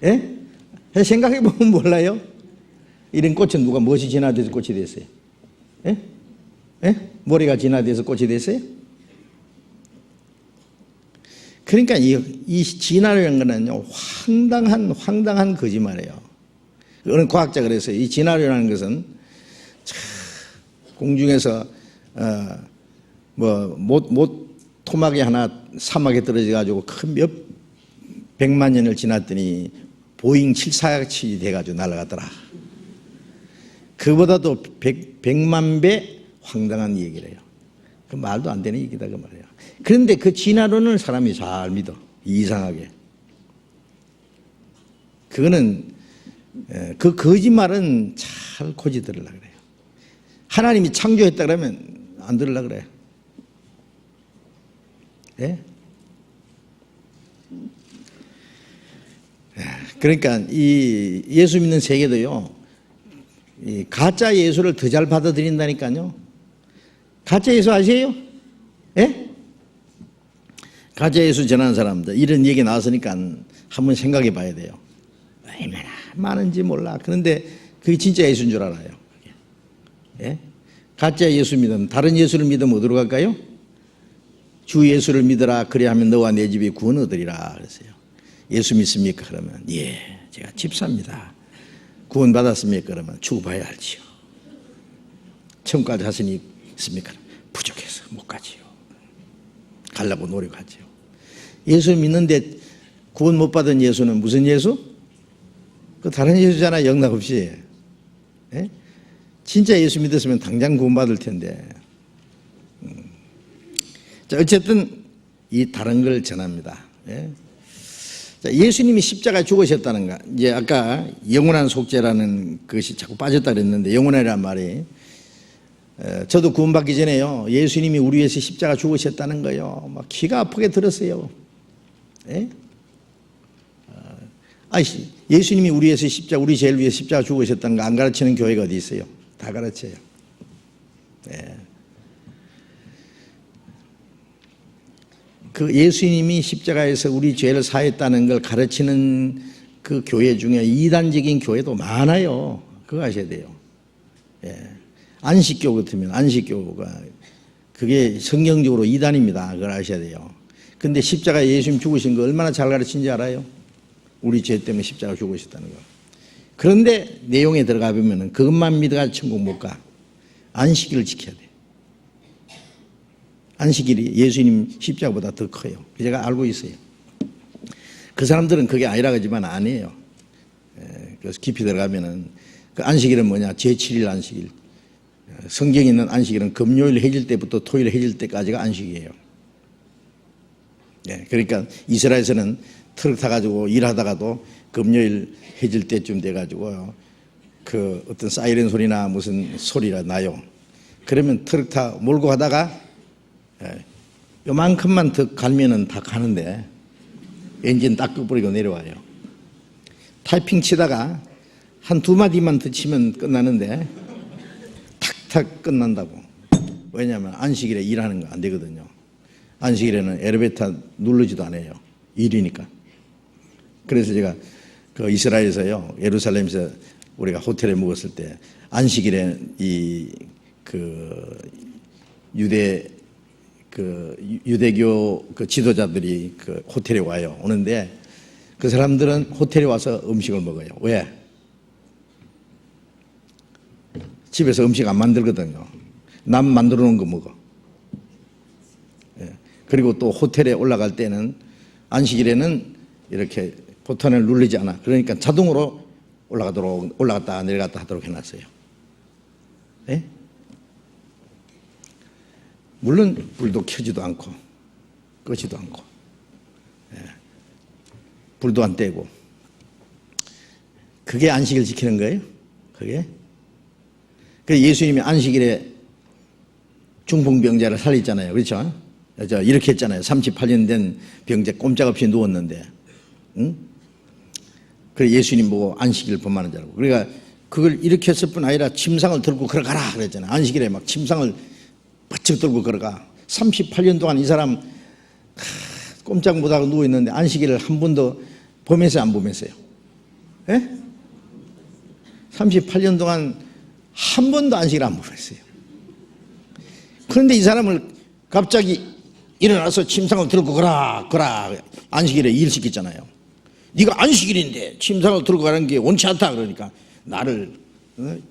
예? 생각해보면 몰라요? 이런 꽃은 누가 무엇이 진화돼서 꽃이 됐어요? 예? 예? 머리가 진화돼서 꽃이 됐어요? 그러니까 이 진화라는 거는요, 황당한 거짓말이에요. 어느 과학자가 그랬어요. 이 진화라는 것은 공중에서 토막이 하나 사막에 떨어져 가지고 큰 몇 백만 년을 지났더니 보잉 747이 돼 가지고 날아가더라. 그보다도 100만 배 황당한 얘기래요. 그 말도 안 되는 얘기다 그 말이에요. 그런데 그 진화론을 사람이 잘 믿어. 이상하게. 그거는 그 거짓말은 잘 고지 들으려고 그래요. 하나님이 창조했다 그러면 안 들으려고 그래요. 예? 그러니까 이 예수 믿는 세계도요, 이 가짜 예수를 더 잘 받아들인다니까요. 가짜 예수 아세요? 예? 가짜 예수 전하는 사람들 이런 얘기 나왔으니까 한번 생각해 봐야 돼요. 얼마나 많은지 몰라. 그런데 그게 진짜 예수인 줄 알아요. 예? 가짜 예수 믿으면, 다른 예수를 믿으면 어디로 갈까요? 주 예수를 믿으라. 그래야 하면 너와 내 집이 구원 얻으리라 그랬어요. 예수 믿습니까? 그러면 예, 제가 집사입니다. 구원 받았습니까? 그러면 죽어봐야 알지요. 천국 갈 자신이 있습니까? 부족해서 못 가지요. 가려고 노력하지요. 예수 믿는데 구원 못 받은 예수는 무슨 예수? 그 다른 예수잖아. 영락 없이. 예? 진짜 예수 믿었으면 당장 구원 받을 텐데. 자, 어쨌든 이 다른 걸 전합니다. 예? 자, 예수님이 십자가에 죽으셨다는 거. 이제 아까 영원한 속죄라는 것이 자꾸 빠졌다 그랬는데, 영원이라는 말이, 저도 구원받기 전에요, 예수님이 우리 위해서 십자가 죽으셨다는 거예요. 막 기가 아프게 들었어요. 예? 예수님이 우리 위해서 우리 죄를 위해 십자가 죽으셨다는 거 안 가르치는 교회가 어디 있어요? 다 가르쳐요. 예. 그 예수님이 십자가에서 우리 죄를 사했다는 걸 가르치는 그 교회 중에 이단적인 교회도 많아요. 그거 아셔야 돼요. 예. 안식교 같으면 안식교가 그게 성경적으로 이단입니다. 그걸 아셔야 돼요. 근데 십자가에 예수님 죽으신 거 얼마나 잘 가르친지 알아요? 우리 죄 때문에 십자가 죽으셨다는 거. 그런데 내용에 들어가 보면 그것만 믿어가 천국 못 가. 안식일을 지켜야 돼. 안식일이 예수님 십자가보다 더 커요. 제가 알고 있어요. 그 사람들은 그게 아니라 하지만 아니에요. 그래서 깊이 들어가면은 그 안식일은 뭐냐? 제7일 안식일. 성경에 있는 안식일은 금요일 해질 때부터 토요일 해질 때까지가 안식이에요. 그러니까 이스라엘에서는 트럭 타가지고 일하다가도 금요일 해질 때쯤 돼가지고 그 어떤 사이렌 소리나 무슨 소리가 나요. 그러면 트럭 몰고 가다가 요만큼만 더 갈면은 다 가는데 엔진 딱 끄버리고 내려와요. 타이핑 치다가 한 두 마디만 더 치면 끝나는데 탁탁 끝난다고. 왜냐하면 안식일에 일하는 거 안 되거든요. 안식일에는 엘리베이터 누르지도 않아요. 일이니까. 그래서 제가 그 이스라엘에서요, 예루살렘에서 우리가 호텔에 묵었을 때 안식일에 유대교 그 지도자들이 그 호텔에 와요. 오는데 그 사람들은 호텔에 와서 음식을 먹어요. 왜? 집에서 음식 안 만들거든요. 남 만들어 놓은 거 먹어. 예. 그리고 또 호텔에 올라갈 때는 안식일에는 이렇게 버튼을 누르지 않아. 그러니까 자동으로 올라갔다 내려갔다 하도록 해놨어요. 예? 물론 불도 켜지도 않고 끄지도 않고, 예. 불도 안 떼고. 그게 안식일 지키는 거예요? 그게? 그 예수님이 안식일에 중풍병자를 살렸잖아요. 그렇죠? 이렇게 했잖아요. 38년 된 병자 꼼짝없이 누웠는데, 응? 그래 예수님 보고 안식일 범하는 자라고. 그러니까 그걸 이렇게 했을 뿐 아니라 침상을 들고 걸어가라 그랬잖아요. 안식일에 막 침상을 바짝 들고 걸어가. 38년 동안 이 사람 꼼짝 못하고 누워있는데 안식일을 한 번도 범했어요, 안 범했어요? 예? 38년 동안 한 번도 안식일 안 범했어요. 그런데 이 사람을 갑자기 일어나서 침상을 들고 거라 안식일에 일 시켰잖아요. 네가 안식일인데 침상을 들고 가는 게 원치 않다 그러니까 나를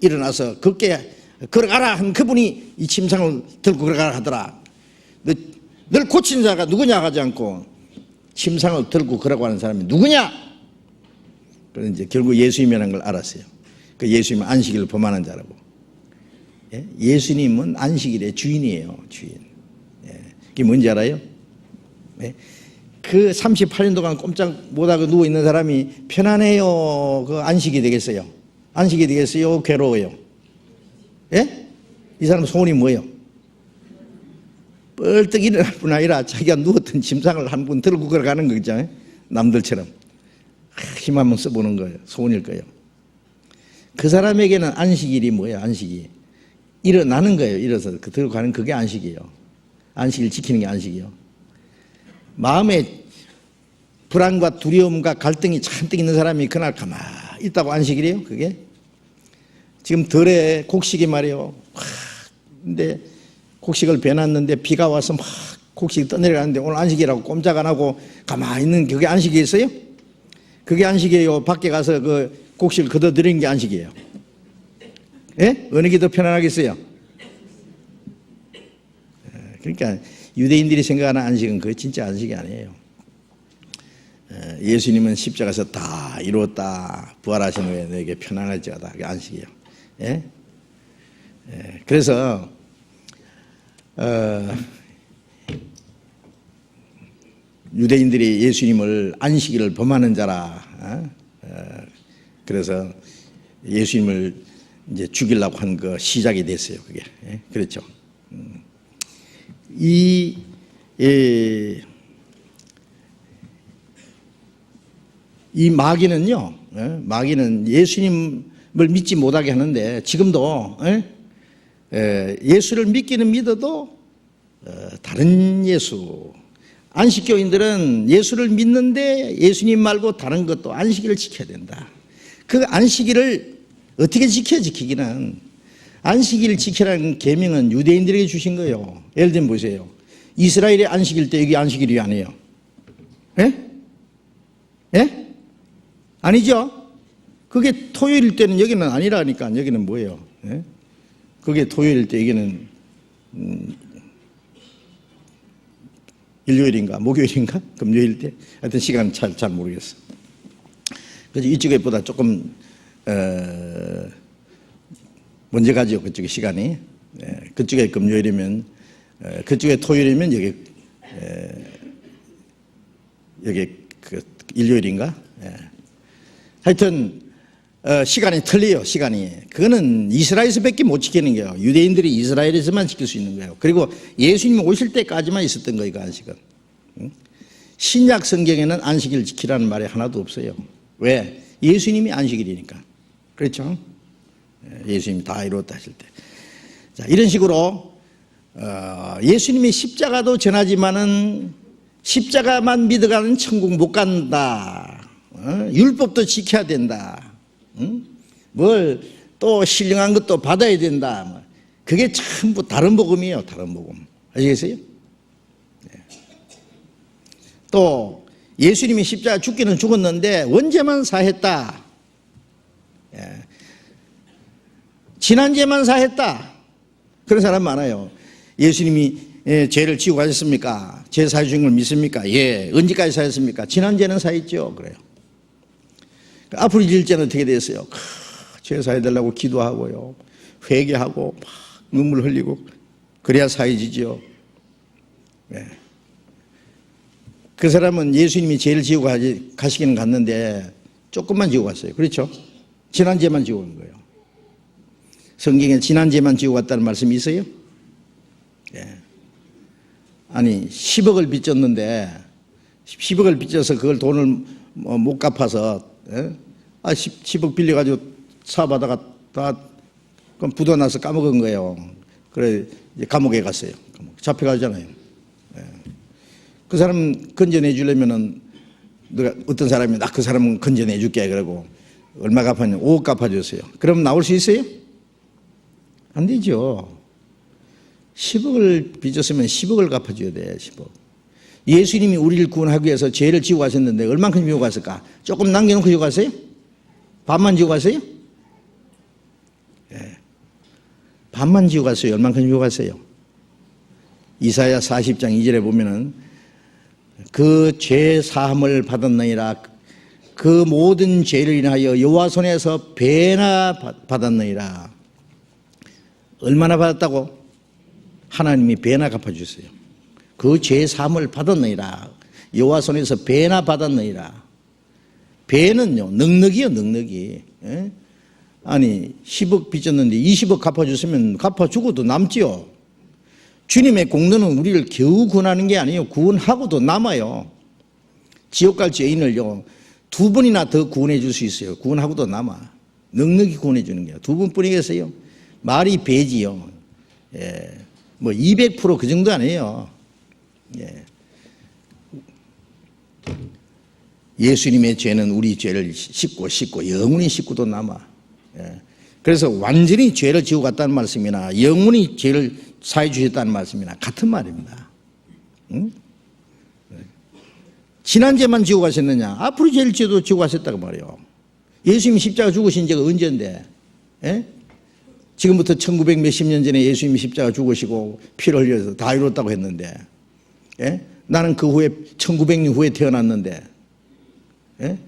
일어나서 걷게 걸어가라 한 그분이 이 침상을 들고 걸어가라 하더라. 널 고친 자가 누구냐 하지 않고 침상을 들고 걸어가고 하는 사람이 누구냐? 그래서 이제 결국 예수님이라는 걸 알았어요. 그 예수님은 안식일을 범하는 자라고. 예? 예수님은 안식일의 주인이에요, 주인. 예. 그게 뭔지 알아요? 예? 그 38년 동안 꼼짝 못하고 누워있는 사람이 편안해요? 그 안식이 되겠어요? 안식이 되겠어요? 괴로워요? 예? 이 사람 소원이 뭐예요? 뻘떡 일어날 뿐 아니라 자기가 누웠던 침상을 한 번 들고 걸어가는 거 있잖아요. 남들처럼. 힘 한번 써보는 거예요. 소원일 거예요. 그 사람에게는 안식일이 뭐예요? 안식이. 일어나는 거예요. 일어서 들고 가는 그게 안식이에요. 안식일 지키는 게 안식이에요. 마음에 불안과 두려움과 갈등이 잔뜩 있는 사람이 그날 가만히 있다고 안식일이에요? 그게? 지금 덜에 곡식이 말이에요. 근데 곡식을 베놨는데 비가 와서 막 곡식이 떠내려가는데 오늘 안식이라고 꼼짝 안 하고 가만히 있는 그게 안식이겠어요? 그게 안식이에요? 밖에 가서 그 곡식을 걷어들이는 게 안식이에요? 예? 어느 게 더 편안하겠어요? 그러니까 유대인들이 생각하는 안식은 그게 진짜 안식이 아니에요. 예수님은 십자가에서 다 이루었다 부활하신 후에 너에게 편안할지어다. 그게 안식이에요. 예? 그래서 유대인들이 예수님을 안식일을 범하는 자라. 그래서 예수님을 이제 죽이려고 한 그 시작이 됐어요. 그게. 예? 그렇죠. 이 마귀는요, 마귀는 예수님을 믿지 못하게 하는데 지금도 예수를 믿기는 믿어도 다른 예수, 안식교인들은 예수를 믿는데 예수님 말고 다른 것도 안식일을 지켜야 된다. 그 안식일을 어떻게 지키기는 안식일 지키라는 계명은 유대인들에게 주신 거예요. 예를 들면 보세요. 이스라엘의 안식일 때 여기 안식일이 아니에요. 예? 예? 아니죠? 그게 토요일일 때는 여기는 아니라니까. 여기는 뭐예요? 예? 그게 토요일일 때 여기는 일요일인가 목요일인가 금요일 때 하여튼 시간 잘 모르겠어. 그래서 이쪽에보다 조금 먼저 가죠. 그쪽에 시간이. 그쪽에 금요일이면 그쪽에 토요일이면 여기 그 일요일인가. 하여튼 시간이 틀려요. 시간이. 그거는 이스라엘에서밖에 못 지키는 거예요. 유대인들이 이스라엘에서만 지킬 수 있는 거예요. 그리고 예수님 오실 때까지만 있었던 거예요. 그 안식은. 신약 성경에는 안식일을 지키라는 말이 하나도 없어요. 왜? 예수님이 안식일이니까. 그렇죠? 예수님이 다 이루었다 하실 때. 자, 이런 식으로 예수님이 십자가도 전하지만은 십자가만 믿어가는 천국 못 간다. 율법도 지켜야 된다. 뭘 또 신령한 것도 받아야 된다. 그게 전부 다른 복음이에요. 다른 복음. 아시겠어요? 또 예수님이 십자가 죽기는 죽었는데 언제만 사했다. 지난주에만 사했다. 그런 사람 많아요. 예수님이 죄를 지고 가셨습니까? 죄 사해 주신 걸 믿습니까? 예. 언제까지 사했습니까? 지난주에는 사했죠. 그래요. 앞으로 일제는 어떻게 됐어요? 죄 사해달라고 기도하고요. 회개하고 막 눈물 흘리고 그래야 사해지죠. 네. 그 사람은 예수님이 죄를 지고 가시기는 갔는데 조금만 지고 갔어요. 그렇죠? 지난주에만 지고 간 거예요. 성경에 지난주에만 지고 갔다는 말씀이 있어요? 예. 아니 10억을 빚졌는데 10억을 빚져서 그걸 돈을 못 갚아서 10억 빌려가지고 사받아가 다 부도나서 까먹은 거예요. 그래 이제 감옥에 갔어요. 잡혀가잖아요. 예. 그 사람 건져내 주려면은 누가 어떤 사람이 나 그 사람은 건져내 줄게 그러고 얼마 갚았냐? 5억 갚아줬어요. 그럼 나올 수 있어요? 안 되죠. 10억을 빚었으면 10억을 갚아줘야 돼. 10억. 예수님이 우리를 구원하기 위해서 죄를 지고 가셨는데 얼만큼 지고 갔을까? 조금 남겨놓고 지고 갔어요? 반만 지고 갔어요? 예. 반만 지고 갔어요? 얼만큼 지고 갔어요? 이사야 40장 2절에 보면은 그 죄 사함을 받았느니라. 그 모든 죄를 인하여 여호와 손에서 배나 받았느니라. 얼마나 받았다고? 하나님이 배나 갚아주세요. 그 죄 사함을 받았느니라. 여호와 손에서 배나 받았느니라. 배는요 넉넉이요 넉넉이. 예? 아니 10억 빚졌는데 20억 갚아줬으면 갚아주고도 남지요. 주님의 공로는 우리를 겨우 구원하는 게 아니에요. 구원하고도 남아요. 지옥 갈 죄인을요 2번이나 더 구원해 줄 수 있어요. 구원하고도 남아. 넉넉히 구원해 주는 게요. 2번뿐이겠어요? 말이 배지요. 예. 뭐 200% 그 정도 아니에요. 예. 예수님의 죄는 우리 죄를 씻고 영원히 씻고도 남아. 예. 그래서 완전히 죄를 지고 갔다는 말씀이나 영원히 죄를 사해 주셨다는 말씀이나 같은 말입니다. 응? 지난주에만 지고 가셨느냐? 앞으로 죄를 지고 가셨다고 말이에요. 예수님이 십자가 죽으신 지가 언제인데? 예? 지금부터 1900 몇십 년 전에 예수님이 십자가 죽으시고 피를 흘려서 다 이뤘다고 했는데, 예? 나는 그 후에 1900년 후에 태어났는데, 예?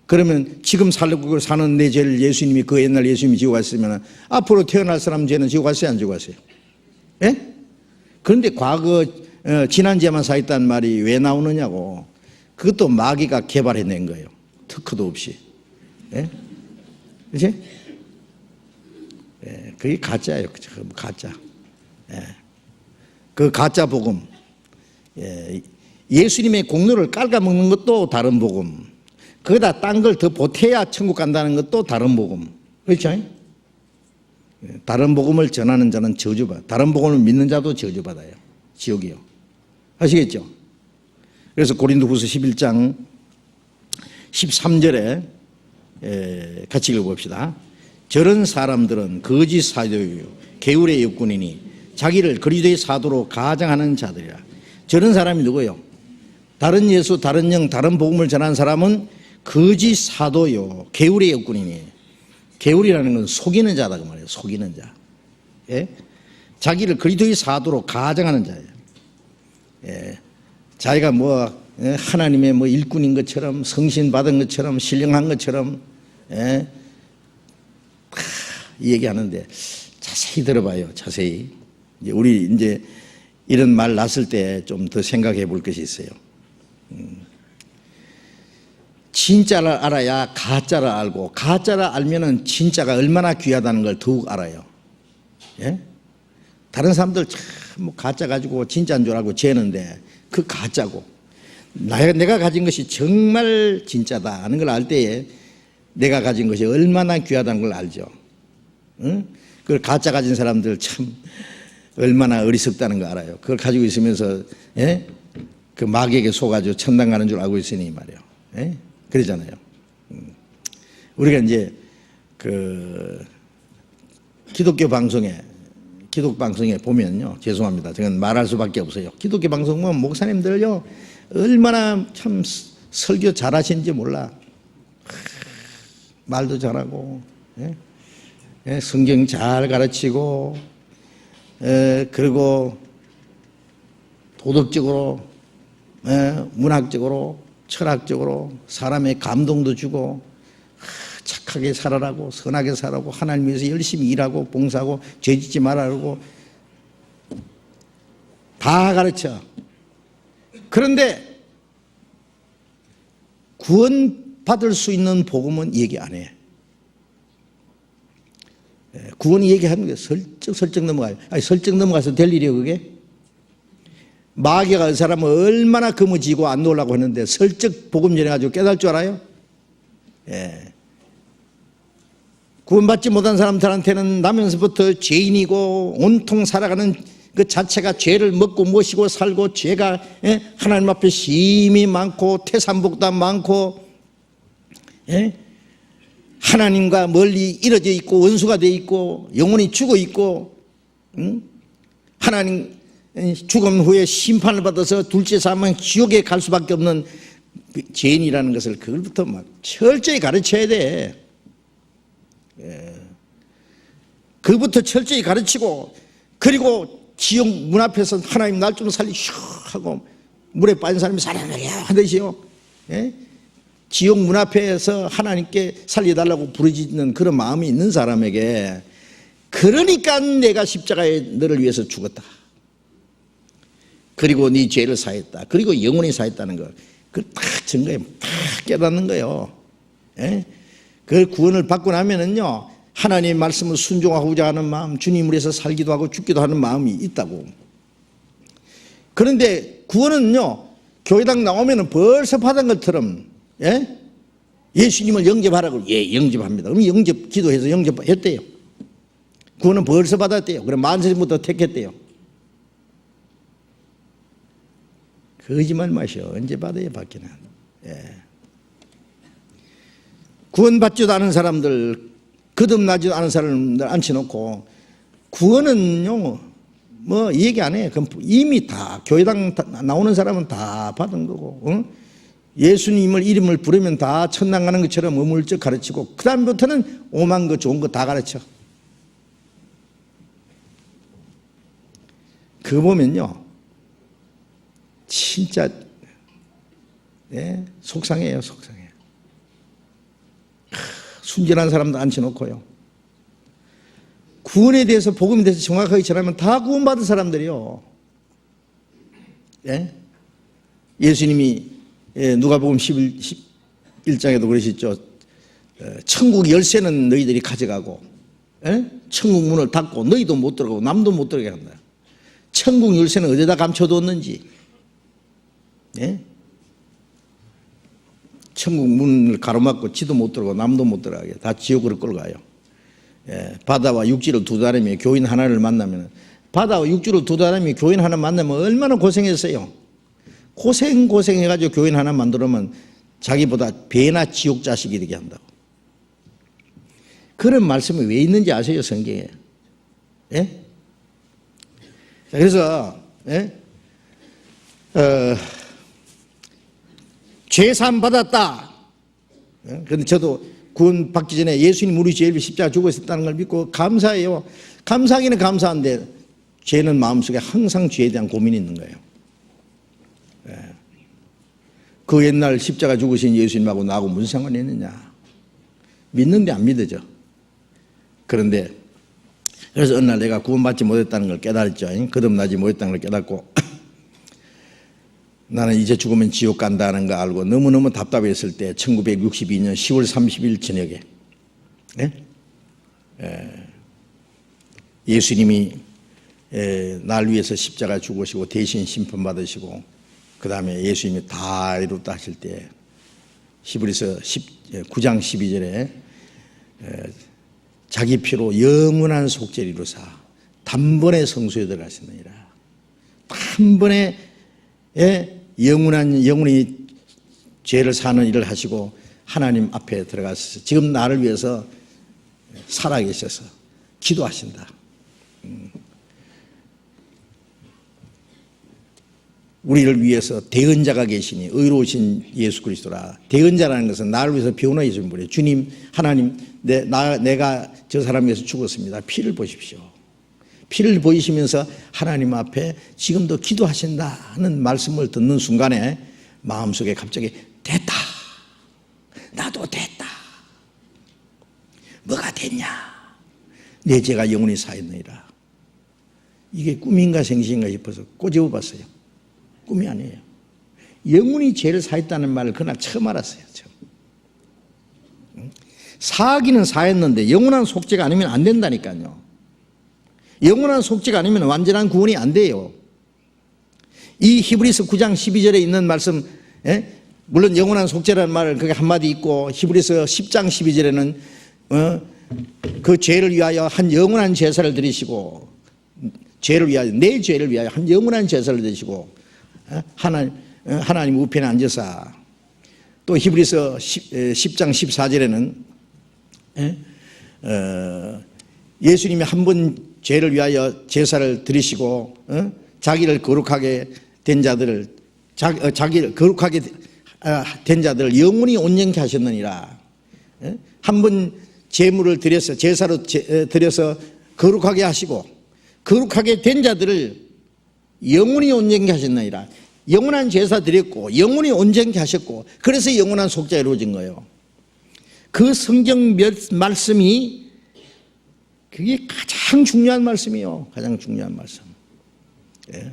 그러면 지금 살고 사는 내 죄를 예수님이 그 옛날 예수님이 지고 갔으면 앞으로 태어날 사람 죄는 지고 갔어요, 안 지고 갔어요? 예? 그런데 과거 지난주에만 사했다는 말이 왜 나오느냐고. 그것도 마귀가 개발해낸 거예요. 특허도 없이. 예? 그렇지? 예, 그게 가짜예요. 가짜. 예. 그 가짜 복음. 예. 예수님의 공로를 깔아먹는 것도 다른 복음. 거기다 딴 걸 더 보태야 천국 간다는 것도 다른 복음. 그렇죠? 예. 다른 복음을 전하는 자는 저주받아요. 다른 복음을 믿는 자도 저주받아요. 지옥이요. 아시겠죠? 그래서 고린도후서 11장 13절에 같이 읽어봅시다. 저런 사람들은 거짓 사도요 게으르의 역군이니 자기를 그리스도의 사도로 가장하는 자들이라. 저런 사람이 누구요? 다른 예수, 다른 영, 다른 복음을 전하는 사람은 거짓 사도요 게으르의 역군이니. 게으르라는 건 속이는 자다 그 말이에요. 속이는 자. 예? 자기를 그리스도의 사도로 가장하는 자예요. 예. 자기가 뭐 하나님의 뭐 일꾼인 것처럼 성신 받은 것처럼 신령한 것처럼 예? 얘기하는데 자세히 들어봐요. 자세히. 이제 우리 이제 이런 말 났을 때 좀 더 생각해 볼 것이 있어요. 진짜를 알아야 가짜를 알고 가짜를 알면은 진짜가 얼마나 귀하다는 걸 더욱 알아요. 예? 다른 사람들 참 뭐 가짜 가지고 진짜인 줄 알고 재는데 그 가짜고 내가 가진 것이 정말 진짜다 하는 걸 알 때에 내가 가진 것이 얼마나 귀하다는 걸 알죠. 응? 그걸 가짜 가진 사람들 참 얼마나 어리석다는 거 알아요. 그걸 가지고 있으면서 그 마귀에게 속아서 천당 가는 줄 알고 있으니 말이에요. 그러잖아요. 우리가 이제 그 기독교 방송에 보면요, 죄송합니다, 저는 말할 수밖에 없어요. 기독교 방송 보면 목사님들요 얼마나 참 설교 잘하시는지 몰라. 말도 잘하고 성경 잘 가르치고 그리고 도덕적으로 문학적으로 철학적으로 사람의 감동도 주고 착하게 살아라고 선하게 살라고 하나님 위해서 열심히 일하고 봉사하고 죄짓지 말라고 다 가르쳐. 그런데 구원받을 수 있는 복음은 얘기 안 해. 구원이 얘기하는 게 설정 넘어가요. 아니, 설정 넘어가서 될 일이에요 그게? 마귀가 그 사람을 얼마나 거머쥐고 안 놓으려고 했는데 설적 복음 전해가지고 깨달을 줄 알아요? 구원받지 못한 사람들한테는 나면서부터 죄인이고 온통 살아가는 그 자체가 죄를 먹고 모시고 살고 죄가 하나님 앞에 심이 많고 태산복도 많고 하나님과 멀리 이어져 있고 원수가 돼 있고 영혼이 죽어 있고 하나님 죽음 후에 심판을 받아서 둘째 사망 지옥에 갈 수밖에 없는 죄인이라는 것을 그걸부터 막 철저히 가르쳐야 돼. 그부터 철저히 가르치고 그리고 지옥 문 앞에서 하나님 날 좀 살리 슉 하고 물에 빠진 사람이 살아나려 하듯이요. 지옥 문 앞에서 하나님께 살려달라고 부르짖는 그런 마음이 있는 사람에게 그러니까 내가 십자가에 너를 위해서 죽었다. 그리고 네 죄를 사했다. 그리고 영원히 사했다는 걸 그걸 딱 증거해 딱 깨닫는 거예요. 그 구원을 받고 나면은요 하나님의 말씀을 순종하고자 하는 마음, 주님을 위해서 살기도 하고 죽기도 하는 마음이 있다고. 그런데 구원은요 교회당 나오면은 벌써 받은 것처럼 예수님을 영접하라고 영접합니다. 그럼 영접 기도해서 영접했대요. 구원은 벌써 받았대요. 그럼 만세부터 택했대요. 거짓말 마셔. 언제 받아요 받기는. 구원받지도 않은 사람들, 거듭나지도 않은 사람들 앉혀놓고 구원은요 뭐 얘기 안 해. 그럼 이미 다 교회당 나오는 사람은 다 받은 거고 예수님을 이름을 부르면 다 천당 가는 것처럼 어물쩍 가르치고 그 다음부터는 오만 거 좋은 거 다 가르쳐. 그거 보면요 진짜 속상해요. 속상해. 순진한 사람도 앉혀놓고요. 구원에 대해서 복음에 대해서 정확하게 전하면 다 구원받은 사람들이요. 예수님이 누가복음 11장에도 그러셨죠. 천국 열쇠는 너희들이 가져가고 천국 문을 닫고 너희도 못 들어가고 남도 못 들어가게 한다. 천국 열쇠는 어디다 감춰뒀는지 천국 문을 가로막고 지도 못 들어가고 남도 못 들어가게 다 지옥으로 끌어가요. 바다와 육지를 두 사람이 교인 하나를 만나면 바다와 육지를 두 사람이 교인 하나 만나면 얼마나 고생했어요. 고생해가지고 교인 하나 만들면 자기보다 배나 지옥 자식이 되게 한다고. 그런 말씀이 왜 있는지 아세요 성경에? 그래서 죄사함 받았다. 그런데 저도 구원 받기 전에 예수님 우리 죄를 십자가 죽어 있었다는 걸 믿고 감사해요. 감사하기는 감사한데 죄는 마음속에 항상 죄에 대한 고민이 있는 거예요. 그 옛날 십자가 죽으신 예수님하고 나하고 무슨 상관이 있느냐. 믿는데 안 믿어져. 그런데 그래서 어느 날 내가 구원받지 못했다는 걸 깨달았죠. 거듭나지 못했다는 걸 깨닫고 나는 이제 죽으면 지옥 간다는 거 알고 너무너무 답답했을 때 1962년 10월 30일 저녁에 예수님이 날 위해서 십자가 죽으시고 대신 심판받으시고 그 다음에 예수님이 다 이뤘다 하실 때 히브리서 9장 12절에 자기 피로 영원한 속죄를 이루사 단번에 성소에 들어가시느니라. 단번에 영원히 죄를 사는 일을 하시고 하나님 앞에 들어가서 지금 나를 위해서 살아계셔서 기도하신다. 우리를 위해서 대언자가 계시니 의로우신 예수 그리스도라. 대언자라는 것은 나를 위해서 변호해 주신 분이에요. 주님, 하나님, 내가 저 사람 위해서 죽었습니다. 피를 보십시오. 피를 보이시면서 하나님 앞에 지금도 기도하신다는 말씀을 듣는 순간에 마음속에 갑자기 됐다. 나도 됐다. 뭐가 됐냐? 내 죄가 영원히 사했느니라. 이게 꿈인가 생시인가 싶어서 꼬집어 봤어요. 꿈이 아니에요. 영원히 죄를 사했다는 말을 그날 처음 알았어요. 사하기는 사했는데 영원한 속죄가 아니면 안 된다니까요. 영원한 속죄가 아니면 완전한 구원이 안 돼요. 이 히브리서 9장 12절에 있는 말씀, 물론 영원한 속죄라는 말을 그게 한마디 있고, 히브리서 10장 12절에는 그 죄를 위하여 한 영원한 제사를 드리시고, 죄를 위하여, 내 죄를 위하여 한 영원한 제사를 드리시고, 하나님 우편에 앉으사, 또 히브리서 10장 14절에는 예수님이 한 번 죄를 위하여 제사를 드리시고 자기를 거룩하게 된 자들을 자기를 거룩하게 된 자들을 영원히 온전케 하셨느니라. 한 번 제물을 드려서 제사로 드려서 거룩하게 하시고 거룩하게 된 자들을 영원히 온전케 하셨느니라. 영원한 제사 드렸고 영원히 온전케 하셨고 그래서 영원한 속죄가 이루어진 거예요. 그 성경 말씀이 그게 가장 중요한 말씀이에요. 가장 중요한 말씀. 예.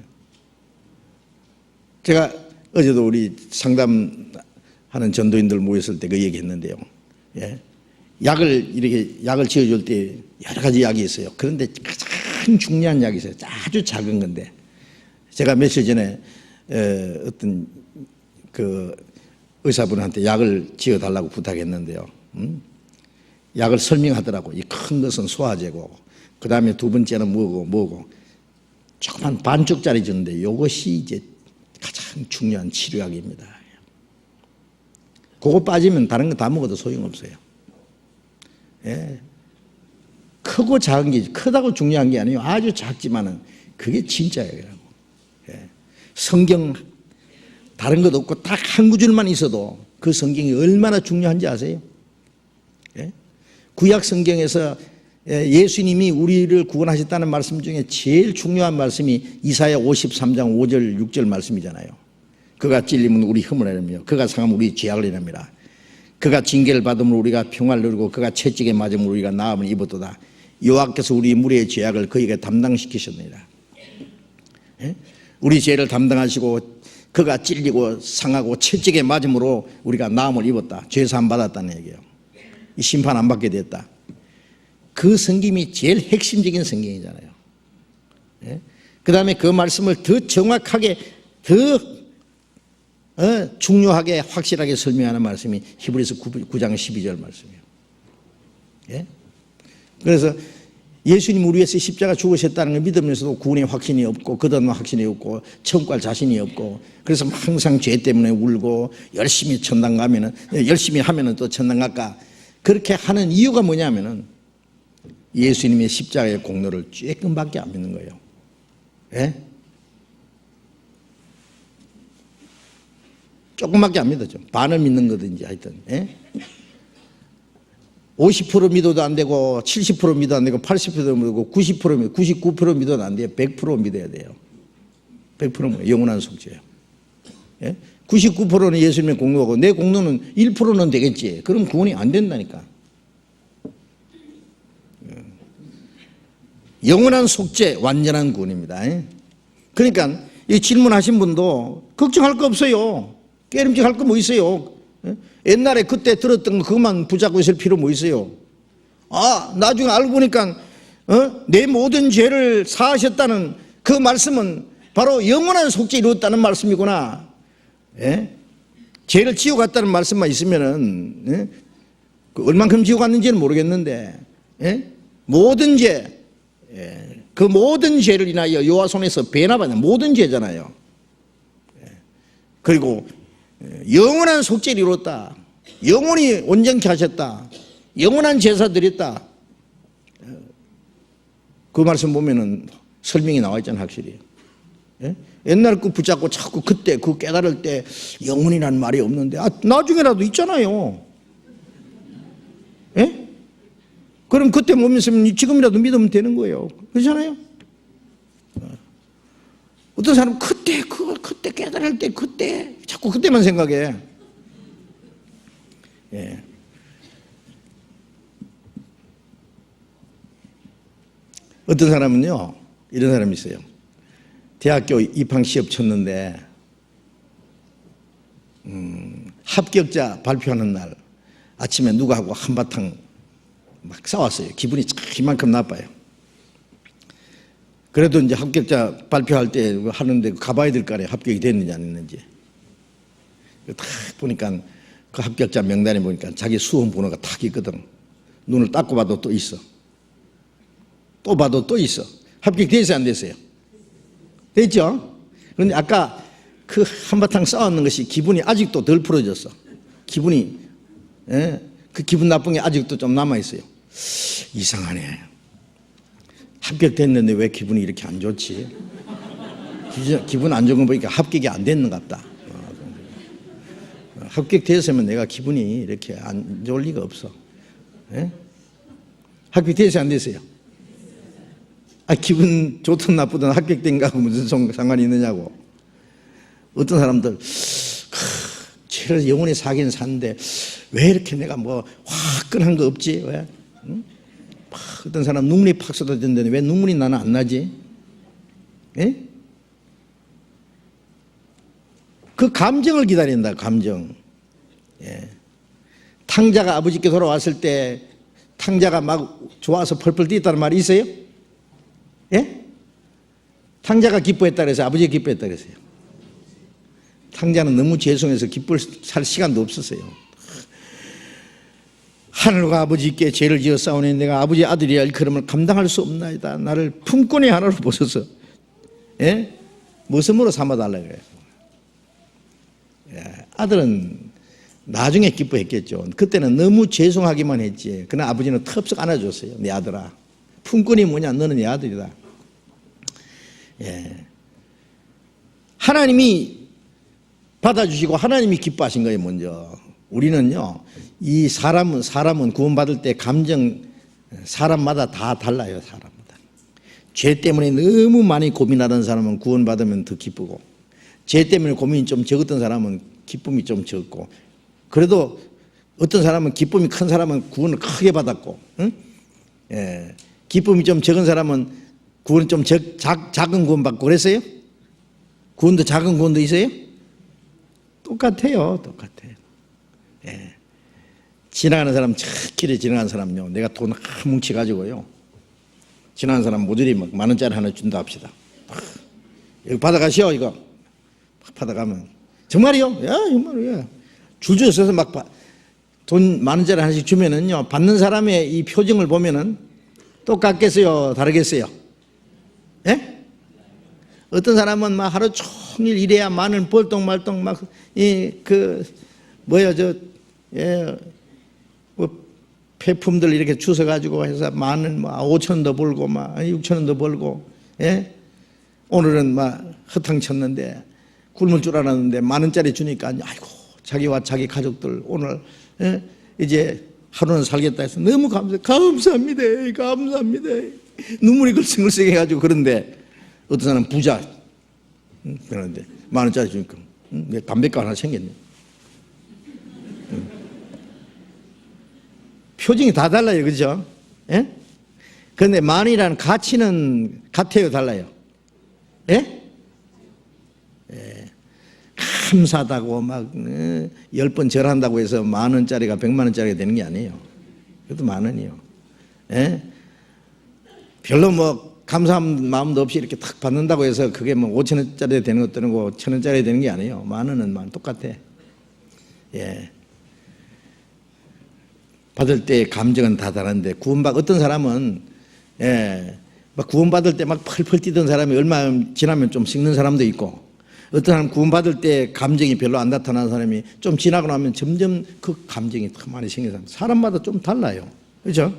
제가 어제도 우리 상담하는 전도인들 모였을 때 그 얘기했는데요. 예. 약을 지어줄 때 여러 가지 약이 있어요. 그런데 가장 중요한 약이 있어요. 아주 작은 건데. 제가 며칠 전에 어떤 그 의사분한테 약을 지어달라고 부탁했는데요. 약을 설명하더라고. 이 큰 것은 소화제고, 그 다음에 두 번째는 뭐고, 조그만 반쪽짜리 줬는데 이것이 이제 가장 중요한 치료약입니다. 그거 빠지면 다른 거 다 먹어도 소용없어요. 예. 크고 작은 게, 크다고 중요한 게 아니에요. 아주 작지만은 그게 진짜예요. 예. 성경 다른 것 없고 딱 한 구절만 있어도 그 성경이 얼마나 중요한지 아세요? 예? 구약 성경에서 예수님이 우리를 구원하셨다는 말씀 중에 제일 중요한 말씀이 이사야 53장 5절 6절 말씀이잖아요. 그가 찔리면 우리 흠을 헤매며 그가 상하면 우리 죄악을 헤매라. 그가 징계를 받으면 우리가 평화를 누리고 그가 채찍에 맞으면 우리가 나음을 입었도다. 여호와께서 우리 무리의 죄악을 그에게 담당시키셨느니라. 예? 우리 죄를 담당하시고 그가 찔리고 상하고 채찍에 맞음으로 우리가 나음을 입었다. 죄사함 받았다는 얘기예요. 이 심판 안 받게 됐다. 그 성경이 제일 핵심적인 성경이잖아요. 예? 그 다음에 그 말씀을 더 정확하게 더 중요하게 확실하게 설명하는 말씀이 히브리서 9장 12절 말씀이에요. 예? 그래서 예수님 우리 위해서 십자가 죽으셨다는 걸 믿으면서도 구원의 확신이 없고 거듭난 확신이 없고 천국 갈 자신이 없고 그래서 항상 죄 때문에 울고 열심히 천당 가면은 열심히 하면은 또 천당 갈까 그렇게 하는 이유가 뭐냐면은 예수님의 십자가의 공로를 조금밖에 안 믿는 거예요. 예? 조금밖에 안 믿었죠. 반을 믿는 거든지 하여튼. 예? 50% 믿어도 안 되고 70% 믿어도 안 되고 80% 믿고 90% 믿고 99% 믿어도 안 돼요. 100% 믿어야 돼요. 100%는 뭐예요? 영원한 속죄예요. 예? 99%는 예수님의 공로고 내 공로는 1%는 되겠지. 그럼 구원이 안 된다니까. 영원한 속죄, 완전한 구원입니다. 그러니까 이 질문하신 분도 걱정할 거 없어요. 깨름직할 거 뭐 있어요. 옛날에 그때 들었던 거 그것만 붙잡고 있을 필요 뭐 있어요. 아, 나중에 알고 보니까 내 모든 죄를 사하셨다는 그 말씀은 바로 영원한 속죄 이루었다는 말씀이구나. 예? 죄를 지고 갔다는 말씀만 있으면은, 예? 그 얼만큼 지고 갔는지는 모르겠는데, 예? 모든 죄, 예. 그 모든 죄를 인하여 여호와 손에서 배나 받는 모든 죄잖아요. 예. 그리고 영원한 속죄를 이뤘다. 영원히 온전케 하셨다. 영원한 제사 드렸다. 그 말씀 보면은 설명이 나와 있잖아요, 확실히. 예? 옛날 그 붙잡고 자꾸 그때 그 깨달을 때 영원이라는 말이 없는데, 나중에라도 있잖아요. 예? 그럼 그때 못 믿으면 지금이라도 믿으면 되는 거예요. 그렇잖아요? 어떤 사람은 그때 깨달을 때, 그때, 자꾸 그때만 생각해. 예. 어떤 사람은요, 이런 사람이 있어요. 대학교 입학 시험 쳤는데, 합격자 발표하는 날 아침에 누구하고 한바탕 막 싸웠어요. 기분이 참 이만큼 나빠요. 그래도 이제 합격자 발표할 때 하는데 가봐야 될 거 아니에요. 합격이 됐는지 안 했는지. 딱 보니까 그 합격자 명단에 보니까 자기 수험 번호가 딱 있거든. 눈을 닦고 봐도 또 있어. 또 봐도 또 있어. 합격됐어요, 안 됐어요? 됐죠? 그런데 아까 그 한바탕 싸웠는 것이 기분이 아직도 덜 풀어졌어. 기분이, 예? 그 기분 나쁜 게 아직도 좀 남아있어요. 이상하네. 합격됐는데 왜 기분이 이렇게 안 좋지? 기분 안 좋은 거 보니까 합격이 안 됐는 것 같다. 합격됐으면 내가 기분이 이렇게 안 좋을 리가 없어. 예? 합격됐어요, 안 됐어요? 기분 좋든 나쁘든 합격된 거하고 무슨 상관이 있느냐고. 어떤 사람들, 죄를 영원히 사긴 사는데 왜 이렇게 내가 뭐 화끈한 거 없지? 왜? 응? 어떤 사람 눈물이 팍 쏟아지는데 왜 눈물이 나는 안 나지? 예? 그 감정을 기다린다, 감정. 예. 탕자가 아버지께 돌아왔을 때 탕자가 막 좋아서 펄펄 뛰었다는 말이 있어요? 예? 탕자가 기뻐했다 그래서 아버지가 기뻐했다 그랬어요. 탕자는 너무 죄송해서 기뻐할 시간도 없었어요. 하늘과 아버지께 죄를 지어 싸우니 내가 아버지 아들이야 일컬음을 감당할 수 없나이다. 나를 품꾼의 하나로 보셔서, 예? 모섬으로 삼아달라 그래요. 예, 아들은 나중에 기뻐했겠죠. 그때는 너무 죄송하기만 했지. 그러나 아버지는 텁썩 안아줬어요. 내 아들아. 품꾼이 뭐냐? 너는 내 아들이다. 예. 하나님이 받아주시고 하나님이 기뻐하신 거예요, 먼저. 우리는요, 이 사람은 구원받을 때 감정, 사람마다 다 달라요, 사람마다. 죄 때문에 너무 많이 고민하던 사람은 구원받으면 더 기쁘고, 죄 때문에 고민이 좀 적었던 사람은 기쁨이 좀 적고, 그래도 어떤 사람은 기쁨이 큰 사람은 구원을 크게 받았고, 응? 예. 기쁨이 좀 적은 사람은 구원이 좀 작은 구원 받고 그랬어요? 구원도 작은 구원도 있어요? 똑같아요. 예. 지나가는 사람, 길에 지나가는 사람요. 내가 돈 한 뭉치 가지고요. 지나가는 사람 모조리 막 10,000원짜리 하나 준다 합시다. 이거 받아가시오, 이거. 받아가면. 정말이요? 야, 정말이요. 줄줄 서서 막 돈 10,000원짜리 하나씩 주면은요. 받는 사람의 이 표정을 보면은 똑같겠어요? 다르겠어요? 예? 어떤 사람은 막 하루 종일 일해야 만원 벌떡말떡 막, 폐품들 이렇게 주워가지고 해서 만원, 5,000원 더 벌고, 6,000원 더 벌고, 예? 오늘은 막 허탕 쳤는데, 굶을 줄 알았는데 10,000원짜리 주니까, 아이고, 자기와 자기 가족들 오늘, 예? 이제 하루는 살겠다 해서 너무 감사합니다. 눈물이 글썽글썽 해가지고 그런데 어떤 사람은 부자. 그러는데 10,000원짜리 주니까 내 담배값 하나 챙겼네. 표정이 다 달라요. 그죠? 예? 그런데 만이라는 가치는 같아요, 달라요? 예? 예. 감사하다고 막 10번 절한다고 해서 10,000원짜리가 100,000원짜리가 되는 게 아니에요. 그것도 10,000원이요. 예? 별로 뭐 감사한 마음도 없이 이렇게 탁 받는다고 해서 그게 뭐 5,000원짜리 되는 것도 아니고 1,000원짜리 되는 게 아니에요. 10,000원은 똑같아. 예. 받을 때 감정은 다 다른데 어떤 사람은 막 구원받을 때 막 펄펄 뛰던 사람이 얼마 지나면 좀 식는 사람도 있고, 어떤 사람 구원받을 때 감정이 별로 안 나타나는 사람이 좀 지나고 나면 점점 그 감정이 더 많이 생겨서 사람마다 좀 달라요. 그렇죠?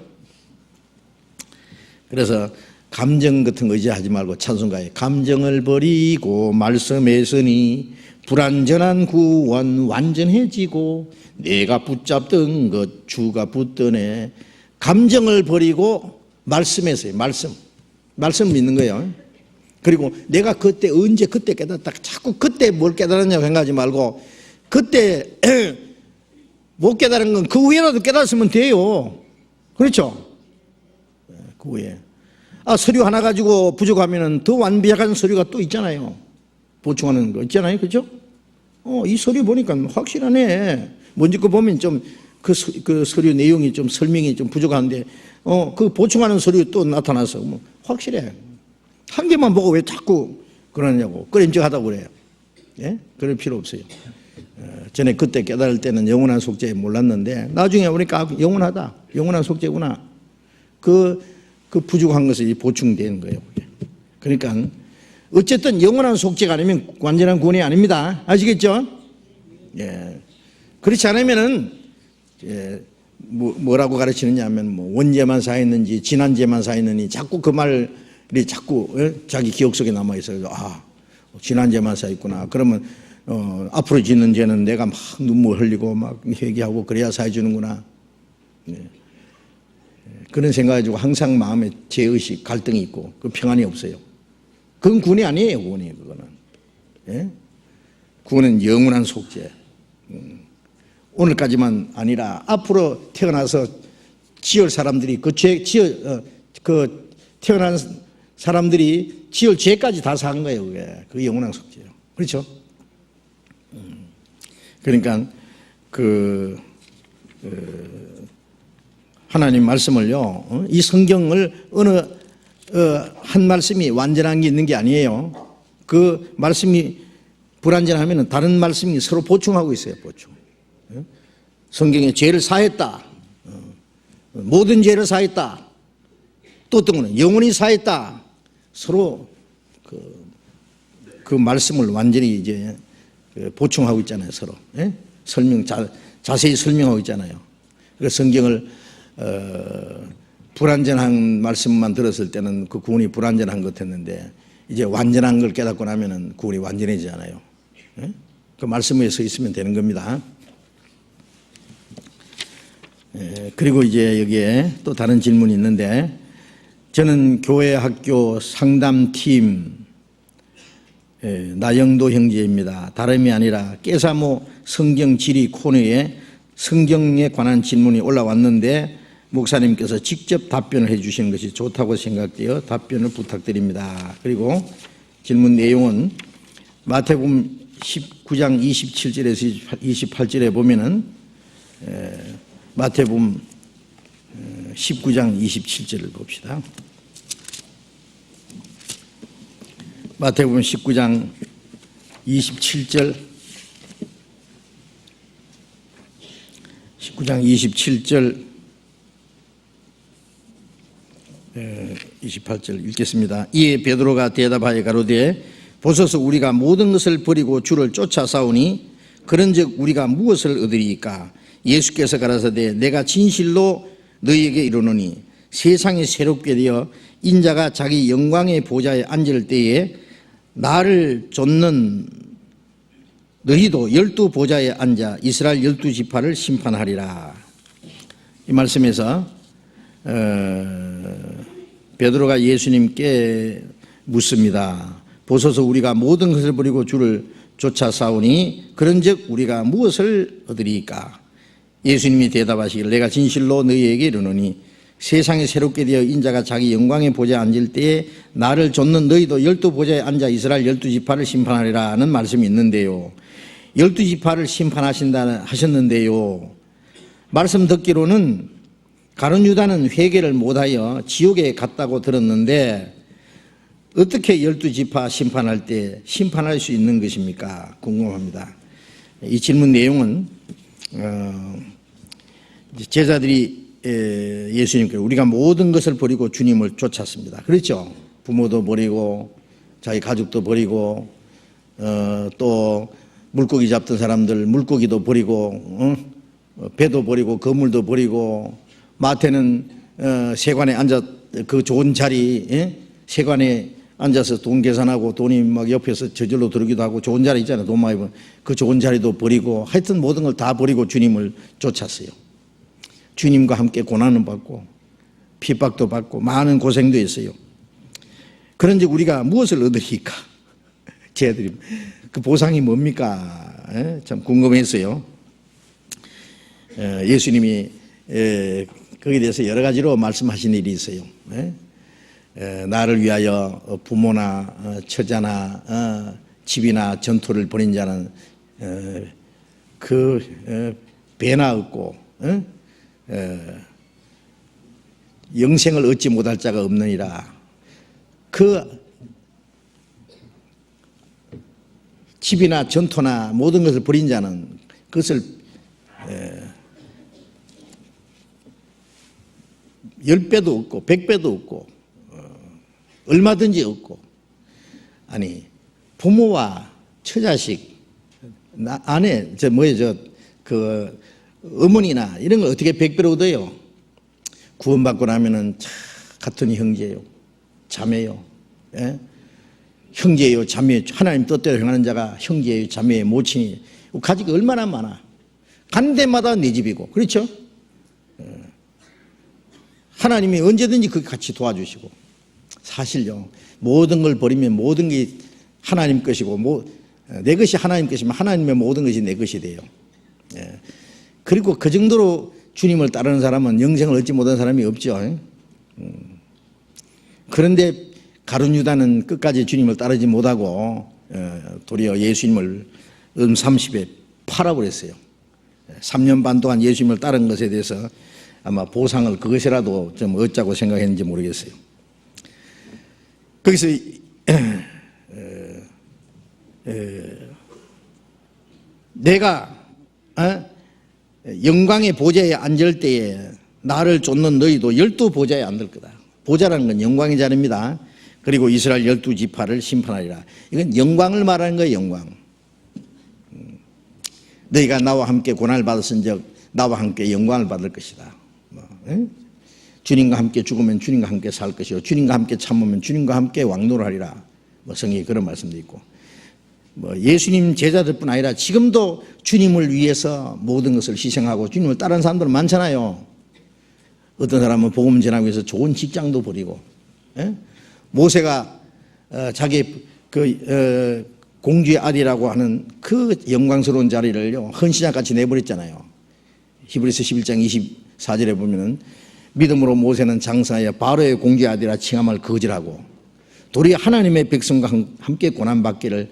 그래서 감정 같은 거 의지하지 말고 찬송가에 감정을 버리고 말씀에 서니 불완전한 구원 완전해지고 내가 붙잡던 것 주가 붙드네. 감정을 버리고 말씀에 서요. 말씀 믿는 거예요. 그리고 내가 그때 언제 그때 깨달았다 자꾸 그때 뭘 깨달았냐고 생각하지 말고 그때 못 깨달은 건 그 후에라도 깨달았으면 돼요. 그렇죠? 그 후에 서류 하나 가지고 부족하면 더 완벽한 서류가 또 있잖아요. 보충하는 거 있잖아요. 그렇죠? 이 서류 보니까 확실하네. 먼저 거 보면 좀 그 서류 내용이 좀 설명이 좀 부족한데 그 보충하는 서류 또 나타나서 뭐 확실해. 한 개만 보고 왜 자꾸 그러냐고 꺼림직하다고 그래요. 예? 그럴 필요 없어요. 전에 그때 깨달을 때는 영원한 속죄 몰랐는데 나중에 보니까 영원하다. 영원한 속죄구나. 그 부족한 것이 보충되는 거예요. 그러니까 어쨌든 영원한 속죄가 아니면 완전한 구원이 아닙니다. 아시겠죠? 예. 그렇지 않으면은 뭐라고 가르치느냐 하면 뭐 원죄만 사했는지 지난죄만 사했느니 자꾸 그 말이 자꾸 자기 기억 속에 남아 있어요. 지난죄만 사했구나. 그러면 앞으로 짓는 죄는 내가 막 눈물 흘리고 막 회개하고 그래야 사해주는구나. 그런 생각 가지고 항상 마음에 죄의식 갈등이 있고 그 평안이 없어요. 그건 구원이 아니에요. 구원이 그거는. 예? 구원은 영원한 속죄. 오늘까지만 아니라 앞으로 태어나서 지을 사람들이 그 태어난 사람들이 지을 죄까지 다 산 거예요. 그게 영원한 속죄예요. 그렇죠? 그러니까 하나님 말씀을요, 이 성경을 어느 한 말씀이 완전한 게 있는 게 아니에요. 그 말씀이 불완전하면 다른 말씀이 서로 보충하고 있어요. 보충. 성경에 죄를 사했다. 모든 죄를 사했다. 또 어떤 거는 영원히 사했다. 서로 그 말씀을 완전히 이제 보충하고 있잖아요. 서로. 예? 자세히 설명하고 있잖아요. 그래서 성경을 불완전한 말씀만 들었을 때는 그 구원이 불완전한 것 같았는데 이제 완전한 걸 깨닫고 나면은 구원이 완전해지잖아요. 예? 그 말씀에 서 있으면 되는 겁니다. 그리고 이제 여기에 또 다른 질문이 있는데, 저는 교회 학교 상담팀 나영도 형제입니다. 다름이 아니라 깨사모 성경 지리 코너에 성경에 관한 질문이 올라왔는데 목사님께서 직접 답변을 해 주시는 것이 좋다고 생각되어 답변을 부탁드립니다. 그리고 질문 내용은 마태복음 19장 27절에서 28절에 보면은 마태복음 19장 27절을 봅시다. 마태복음 19장 27절 19장 27절 28절 읽겠습니다. 이에 베드로가 대답하여 가로되 보소서 우리가 모든 것을 버리고 주를 쫓아싸우니 그런즉 우리가 무엇을 얻으리이까? 예수께서 가라사대 내가 진실로 너희에게 이르노니 세상이 새롭게 되어 인자가 자기 영광의 보좌에 앉을 때에 나를 좇는 너희도 12보좌에 앉아 이스라엘 12지파를 심판하리라. 이 말씀에서 베드로가 예수님께 묻습니다. 보소서 우리가 모든 것을 버리고 주를 쫓아 싸우니 그런즉 우리가 무엇을 얻으리이까? 예수님이 대답하시기를 내가 진실로 너희에게 이르노니 세상에 새롭게 되어 인자가 자기 영광의 보좌에 앉을 때에 나를 좇는 너희도 12보좌에 앉아 이스라엘 12지파를 심판하리라는 말씀이 있는데요. 12지파를 심판하신다 하셨는데요. 말씀 듣기로는 가룟 유다는 회개를 못하여 지옥에 갔다고 들었는데 어떻게 12지파 심판할 때 심판할 수 있는 것입니까? 궁금합니다. 이 질문 내용은 제자들이 예수님께 우리가 모든 것을 버리고 주님을 쫓았습니다. 그렇죠? 부모도 버리고 자기 가족도 버리고 또 물고기 잡던 사람들 물고기도 버리고 배도 버리고 거물도 버리고 마태는 세관에 앉아 그 좋은 자리 세관에 앉아서 돈 계산하고 돈이 막 옆에서 저절로 들어오기도 하고 좋은 자리 있잖아요. 돈 많이 번 그 좋은 자리도 버리고 하여튼 모든 걸 다 버리고 주님을 쫓았어요. 주님과 함께 고난을 받고 핍박도 받고 많은 고생도 했어요. 그런데 우리가 무엇을 얻으리까? 제자들이 그 보상이 뭡니까? 참 궁금했어요. 예수님이 거기에 대해서 여러 가지로 말씀하신 일이 있어요. 나를 위하여 부모나 처자나 집이나 전토를 벌인 자는 그 배나 얻고 영생을 얻지 못할 자가 없느니라. 그 집이나 전토나 모든 것을 벌인 자는 그것을 10배도 얻고 100배도 얻고 얼마든지 얻고 아니 부모와 처자식 아내 그 어머니나 이런 걸 어떻게 100배로 얻어요? 구원받고 나면은 같은 형제요 자매요 형제요 자매요 하나님 뜻대로 행하는 자가 형제요 자매요 모친이 가지가 얼마나 많아. 가는 데마다 내 집이고 그렇죠? 하나님이 언제든지 그 같이 도와주시고 사실요 모든 걸 버리면 모든 게 하나님 것이고 내 것이 하나님 것이면 하나님의 모든 것이 내 것이 돼요. 그리고 그 정도로 주님을 따르는 사람은 영생을 얻지 못한 사람이 없죠. 그런데 가룟 유다는 끝까지 주님을 따르지 못하고 도리어 예수님을 30에 팔아버렸어요. 3년 반 동안 예수님을 따른 것에 대해서 아마 보상을 그것이라도 좀 얻자고 생각했는지 모르겠어요. 거기서 내가 영광의 보좌에 앉을 때에 나를 쫓는 너희도 12보좌에 앉을 거다. 보좌라는 건 영광의 자리입니다. 그리고 이스라엘 12지파를 심판하리라. 이건 영광을 말하는 거예요. 영광. 너희가 나와 함께 고난을 받았은즉 나와 함께 영광을 받을 것이다. 주님과 함께 죽으면 주님과 함께 살 것이요 주님과 함께 참으면 주님과 함께 왕노를 하리라. 성경에 그런 말씀도 있고 예수님 제자들뿐 아니라 지금도 주님을 위해서 모든 것을 희생하고 주님을 따르는 사람들은 많잖아요. 어떤 사람은 복음 전하기 위해서 좋은 직장도 버리고 모세가 자기 공주의 아들이라고 하는 그 영광스러운 자리를요 헌신자같이 내버렸잖아요. 히브리서 11장 24절에 보면은 믿음으로 모세는 장사하여 바로의 공주의 아들이라 칭함을 거절하고 도리어 하나님의 백성과 함께 고난받기를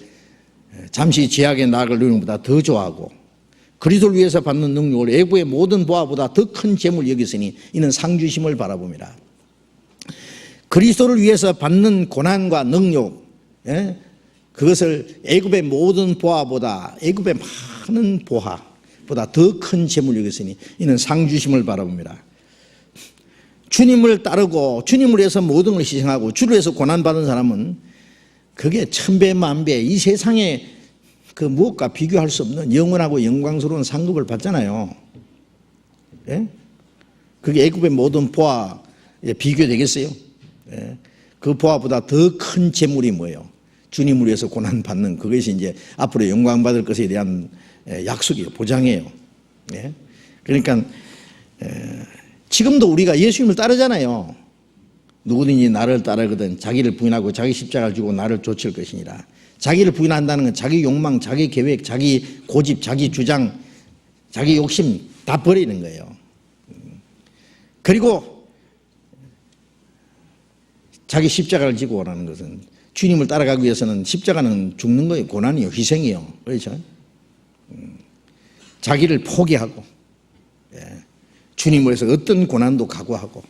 잠시 죄악의 낙을 누리는 것보다 더 좋아하고 그리스도를 위해서 받는 능력을 애국의 모든 보화보다 더 큰 재물 여겼으니 이는 상주심을 바라봅니다. 그리스도를 위해서 받는 고난과 능력 그것을 애굽의 모든 보화보다 애굽의 많은 보화보다 더 큰 재물 여겼으니 이는 상주심을 바라봅니다. 주님을 따르고 주님을 위해서 모든 걸 희생하고 주를 위해서 고난받은 사람은 그게 천배 만배 이 세상에 그 무엇과 비교할 수 없는 영원하고 영광스러운 상급을 받잖아요. 그게 애굽의 모든 보화에 비교되겠어요? 그 보화보다 더 큰 재물이 뭐예요? 주님을 위해서 고난받는 그것이 이제 앞으로 영광받을 것에 대한 약속이에요. 보장이에요. 그러니까 지금도 우리가 예수님을 따르잖아요. 누구든지 나를 따르거든 자기를 부인하고 자기 십자가를 지고 나를 좇을 것이니라. 자기를 부인한다는 건 자기 욕망, 자기 계획, 자기 고집, 자기 주장, 자기 욕심 다 버리는 거예요. 그리고 자기 십자가를 지고 오라는 것은 주님을 따라가기 위해서는 십자가는 죽는 거예요. 고난이요. 희생이요. 그렇죠? 자기를 포기하고 주님을 위해서 어떤 고난도 각오하고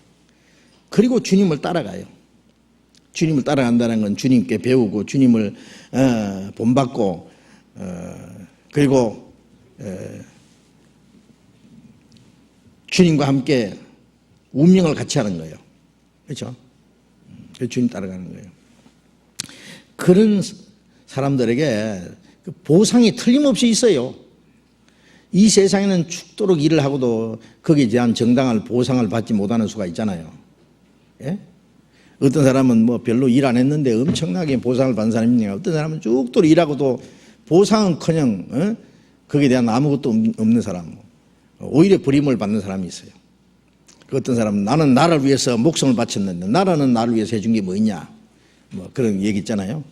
그리고 주님을 따라가요. 주님을 따라간다는 건 주님께 배우고 주님을 본받고 그리고 주님과 함께 운명을 같이 하는 거예요. 그렇죠? 주님 따라가는 거예요. 그런 사람들에게 보상이 틀림없이 있어요. 이 세상에는 죽도록 일을 하고도 거기에 대한 정당한 보상을 받지 못하는 수가 있잖아요. 예? 어떤 사람은 뭐 별로 일 안 했는데 엄청나게 보상을 받는 사람이 있냐. 어떤 사람은 죽도록 일하고도 보상은커녕 거기에 대한 아무것도 없는 사람, 오히려 버림을 받는 사람이 있어요. 어떤 사람은 나는 나를 위해서 목숨을 바쳤는데 나라는 나를 위해서 해준 게 뭐 있냐, 뭐 그런 얘기 있잖아요.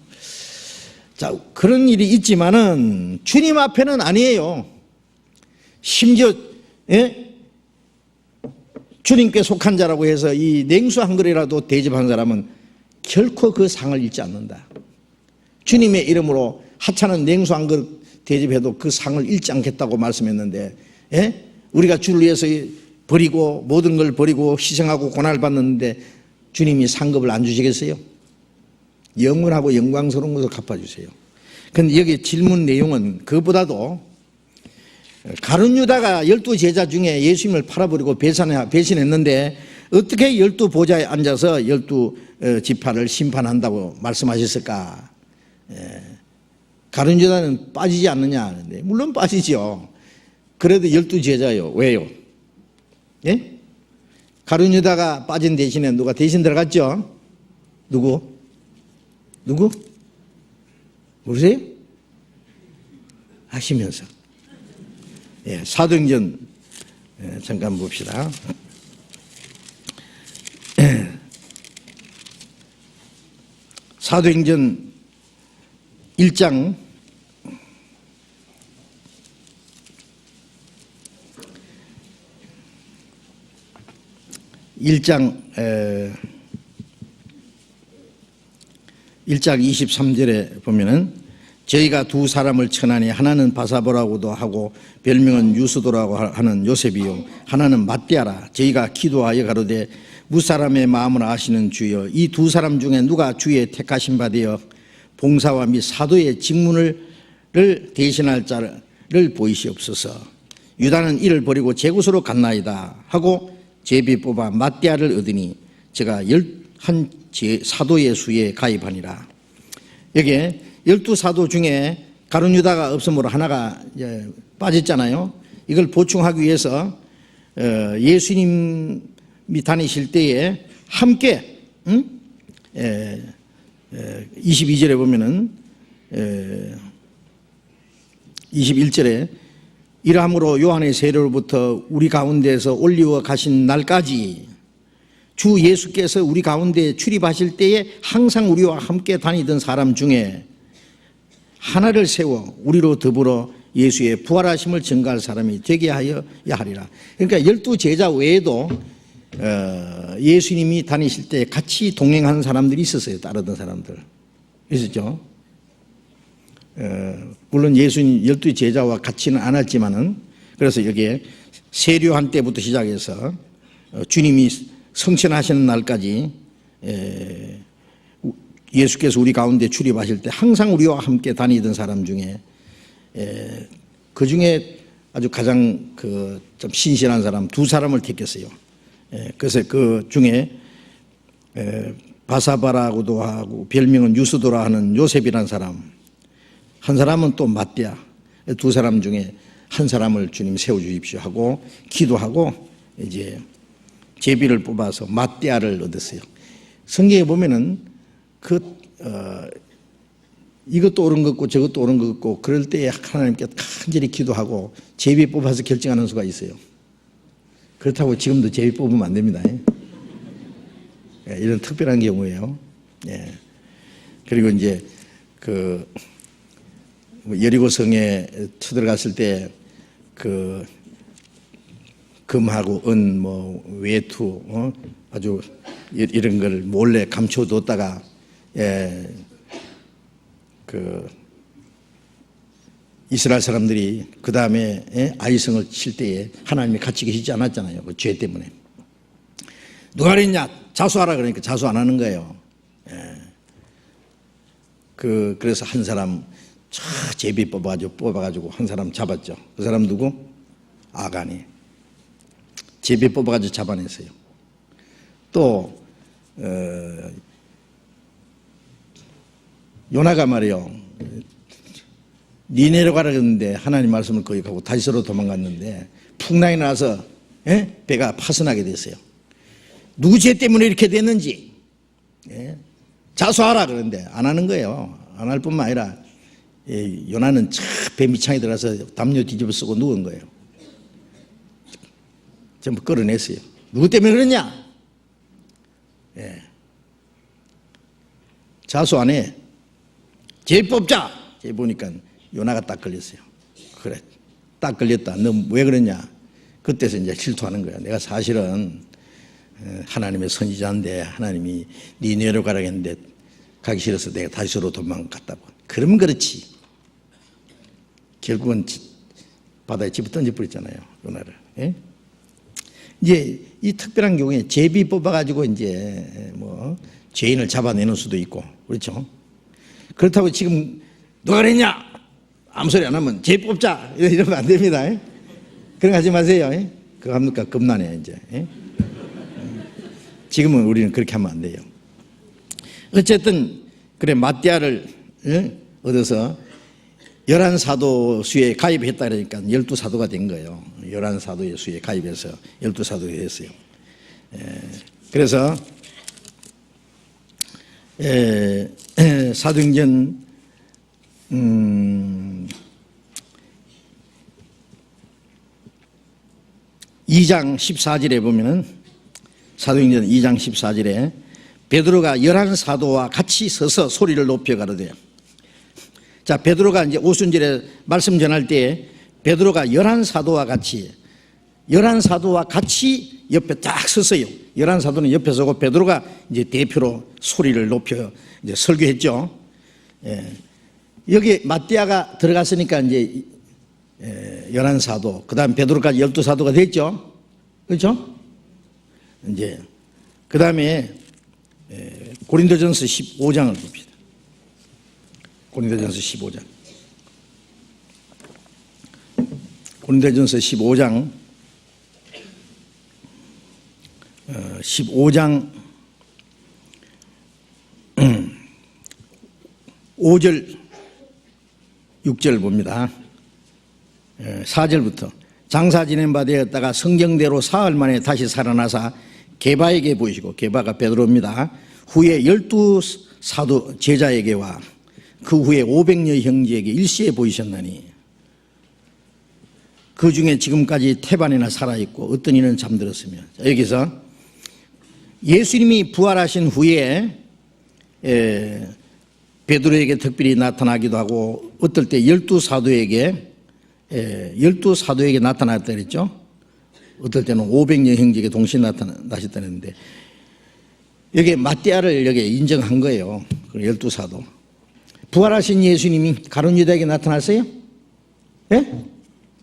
자, 그런 일이 있지만은 주님 앞에는 아니에요. 심지어 주님께 속한 자라고 해서 이 냉수 한 그릇이라도 대접한 사람은 결코 그 상을 잃지 않는다. 주님의 이름으로 하찮은 냉수 한 그릇 대접해도 그 상을 잃지 않겠다고 말씀했는데, 우리가 주를 위해서 버리고 모든 걸 버리고 희생하고 고난을 받는데 주님이 상급을 안 주시겠어요? 영원하고 영광스러운 것을 갚아주세요. 그런데 여기 질문 내용은 그보다도 가룟 유다가 12제자 중에 예수님을 팔아버리고 배신했는데 어떻게 12보좌에 앉아서 12지파를 심판한다고 말씀하셨을까? 가룟 유다는 빠지지 않느냐 하는데 물론 빠지죠. 그래도 12제자요. 왜요? 예? 가룟 유다가 빠진 대신에 누가 대신 들어갔죠? 누구? 모르세요? 아시면서. 예, 사도행전 잠깐 봅시다. 사도행전 1장 23절에 보면은 저희가 두 사람을 천하니 하나는 바사보라고도 하고 별명은 유스도라고 하는 요셉이요 하나는 matti아라. 저희가 기도하여 가로되 무사람의 마음을 아시는 주여 이 두 사람 중에 누가 주의 택하신 바 되어 봉사와 및 사도의 직분을 대신할 자를 보이시옵소서. 유다는 이를 버리고 제굿으로 갔나이다 하고 제비 뽑아 matti아를 얻으니 제가 11 사도의 수에 가입하니라. 여기에 12사도 중에 가룟 유다가 없으므로 하나가 빠졌잖아요. 이걸 보충하기 위해서 예수님이 다니실 때에 함께 22절에 보면은 21절에 이러함으로 요한의 세례로부터 우리 가운데에서 올리워 가신 날까지 주 예수께서 우리 가운데 출입하실 때에 항상 우리와 함께 다니던 사람 중에 하나를 세워 우리로 더불어 예수의 부활하심을 증거할 사람이 되게 하여야 하리라. 그러니까 12제자 외에도 예수님이 다니실 때 같이 동행하는 사람들이 있었어요. 따르던 사람들 있었죠. 물론 예수님 12제자와 같이는 안 했지만은, 그래서 여기에 세류한 때부터 시작해서 주님이 성천하시는 날까지 예수께서 우리 가운데 출입하실 때 항상 우리와 함께 다니던 사람 중에 그 중에 아주 가장 좀 신실한 사람 두 사람을 택했어요. 그래서 그 중에 바사바라고도 하고 별명은 유스도라 하는 요셉이라는 사람, 한 사람은 또 matti아, 두 사람 중에 한 사람을 주님 세워주십시오 하고 기도하고 이제 제비를 뽑아서 matti아를 얻었어요. 성경에 보면은 이것도 옳은 것 같고 저것도 옳은 것 같고 그럴 때에 하나님께 간절히 기도하고 제비 뽑아서 결정하는 수가 있어요. 그렇다고 지금도 제비 뽑으면 안 됩니다. 이런 특별한 경우예요. 그리고 이제 여리고성에 쳐들어갔을 때 금하고 은, 외투, 아주 이런 걸 몰래 감춰뒀다가 이스라엘 사람들이 그 다음에 아이성을 칠 때에 하나님이 같이 계시지 않았잖아요. 그 죄 때문에. 누가 그랬냐? 자수하라 그러니까 자수 안 하는 거예요. 그래서 한 사람 제비 뽑아가지고 한 사람 잡았죠. 그 사람 누구? 아간이. 제비 뽑아가지고 잡아냈어요. 또 요나가 말이요, 니네로 가라 그랬는데 하나님 말씀을 거역하고 다시스로 도망갔는데 풍랑이 나서 배가 파손하게 됐어요. 누구 죄 때문에 이렇게 됐는지 자수하라 그러는데 안 하는 거예요. 안 할 뿐만 아니라 요나는 배 밑창에 들어가서 담요 뒤집어 쓰고 누운 거예요. 전부 끌어냈어요. 누구 때문에 그러냐? 자수 안 해. 죄 뽑자. 죄 보니까 요나가 딱 걸렸어요. 그래, 딱 걸렸다. 너 왜 그러냐? 그때서 이제 질투하는 거야. 내가 사실은 하나님의 선지자인데 하나님이 니네로 가라고 했는데 가기 싫어서 내가 다시로 도망갔다고. 그러면 그렇지. 결국은 바다에 집어 던져버렸잖아요, 요나를. 이제 이 특별한 경우에 제비 뽑아가지고 이제 뭐 죄인을 잡아내는 수도 있고, 그렇죠. 그렇다고 지금 누가 그랬냐? 아무 소리 안 하면 제비 뽑자 이러면 안 됩니다. 그런 거 하지 마세요. 그거 합니까? 겁나네 이제. 지금은 우리는 그렇게 하면 안 돼요. 어쨌든 그래, 마띠아를 얻어서 11사도 수에 가입했다 그러니까 12사도가 된 거예요. 11사도의 수에 가입해서 12사도가 됐어요. 그래서 사도행전 2장 14절에 보면은, 사도행전 2장 14절에 베드로가 11사도와 같이 서서 소리를 높여 가로되. 자, 베드로가 이제 오순절에 말씀 전할 때 베드로가 11사도와 같이 옆에 딱 섰어요. 11사도는 옆에 서고 베드로가 이제 대표로 소리를 높여 이제 설교했죠. 여기 마띠아가 들어갔으니까 이제 11사도, 그 다음 베드로까지 12사도가 됐죠. 그렇죠? 이제 그 다음에 고린도전서 15장을 봅시다. 고린도전서 15장. 고린도전서 15장 5절 6절 봅니다. 4절부터 장사 지낸 바 되었다가 성경대로 사흘 만에 다시 살아나사 게바에게 보이시고, 게바가 베드로입니다. 후에 12사도 제자에게와 그 후에 500여 형제에게 일시에 보이셨나니 그 중에 지금까지 태반이나 살아있고 어떤 이는 잠들었으며. 여기서 예수님이 부활하신 후에 베드로에게 특별히 나타나기도 하고, 어떨 때 12사도에게 나타났다 그랬죠. 어떨 때는 500여 형제에게 동시에 나타나셨다는데, 여기 마띠아를 여기 인정한 거예요. 12사도. 부활하신 예수님이 가룟 유다에게 나타났어요? 예?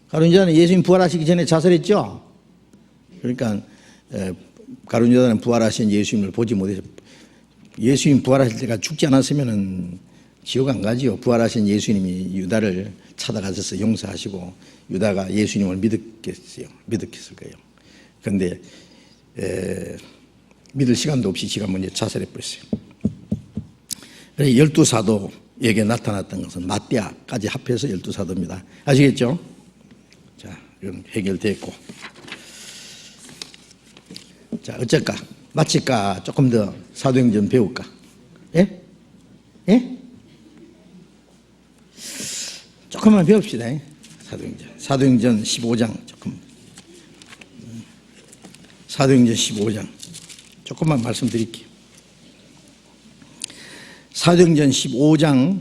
가룟 유다는 예수님 부활하시기 전에 자살했죠. 그러니까 가룟 유다는 부활하신 예수님을 보지 못해서, 예수님 부활하실 때가 죽지 않았으면은 지옥 안 가지요. 부활하신 예수님이 유다를 찾아가셔서 용서하시고 유다가 예수님을 믿었을 거예요. 그런데 믿을 시간도 없이 지가 먼저 자살해 버렸어요. 12사도에게 나타났던 것은 마띠아까지 합해서 12사도입니다. 아시겠죠? 자, 이건 해결됐고. 자, 어쩔까? 마칠까? 조금 더 사도행전 배울까? 예? 예? 조금만 배웁시다. 사도행전 15장 조금. 사도행전 15장 조금만 말씀드릴게요. 사도행전 15장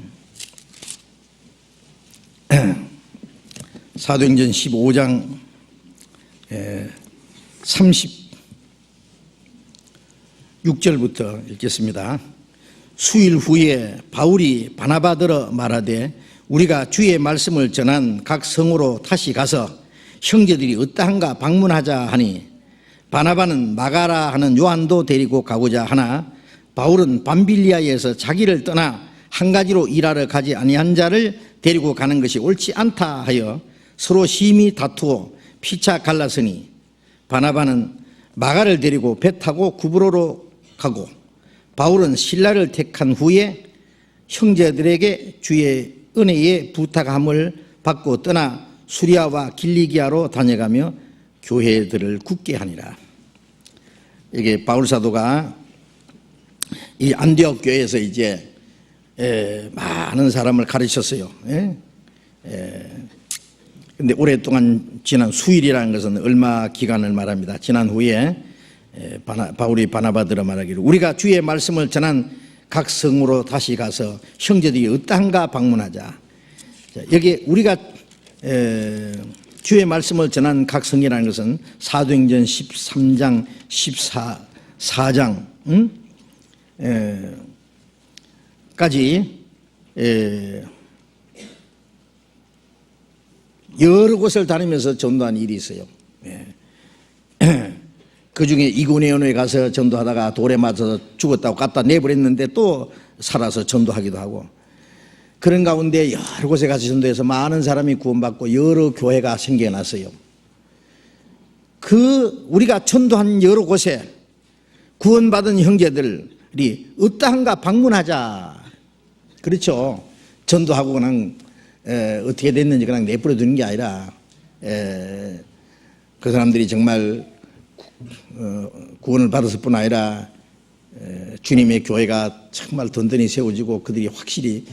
사도행전 15장 36절부터 읽겠습니다. 수일 후에 바울이 바나바더러 말하되 우리가 주의 말씀을 전한 각 성으로 다시 가서 형제들이 어떠한가 방문하자 하니, 바나바는 마가라 하는 요한도 데리고 가고자 하나 바울은 밤빌리아에서 자기를 떠나 한 가지로 일하러 가지 아니한 자를 데리고 가는 것이 옳지 않다 하여 서로 심히 다투어 피차 갈랐으니 바나바는 마가를 데리고 배 타고 구브로로 가고 바울은 실라를 택한 후에 형제들에게 주의 은혜의 부탁함을 받고 떠나 수리아와 길리기아로 다녀가며 교회들을 굳게 하니라. 이게 바울 사도가 이 안디옥 교회에서 이제 많은 사람을 가르쳤어요. 근데 오랫동안 지난 수일이라는 것은 얼마 기간을 말합니다. 지난 후에 바울이 바나바들어 말하기를 우리가 주의 말씀을 전한 각 성으로 다시 가서 형제들이 어떠한가 방문하자. 여기 우리가 주의 말씀을 전한 각 성이라는 것은 사도행전 13장 14장 까지 여러 곳을 다니면서 전도한 일이 있어요. 그 중에 이고니온에 가서 전도하다가 돌에 맞아서 죽었다고 갖다 내버렸는데 또 살아서 전도하기도 하고, 그런 가운데 여러 곳에 가서 전도해서 많은 사람이 구원받고 여러 교회가 생겨났어요. 우리가 전도한 여러 곳에 구원받은 형제들이 어떠한가 방문하자. 그렇죠. 전도하고 그냥 어떻게 됐는지 그냥 내버려 두는 게 아니라 그 사람들이 정말 구원을 받았을 뿐 아니라 주님의 교회가 정말 든든히 세워지고 그들이 확실히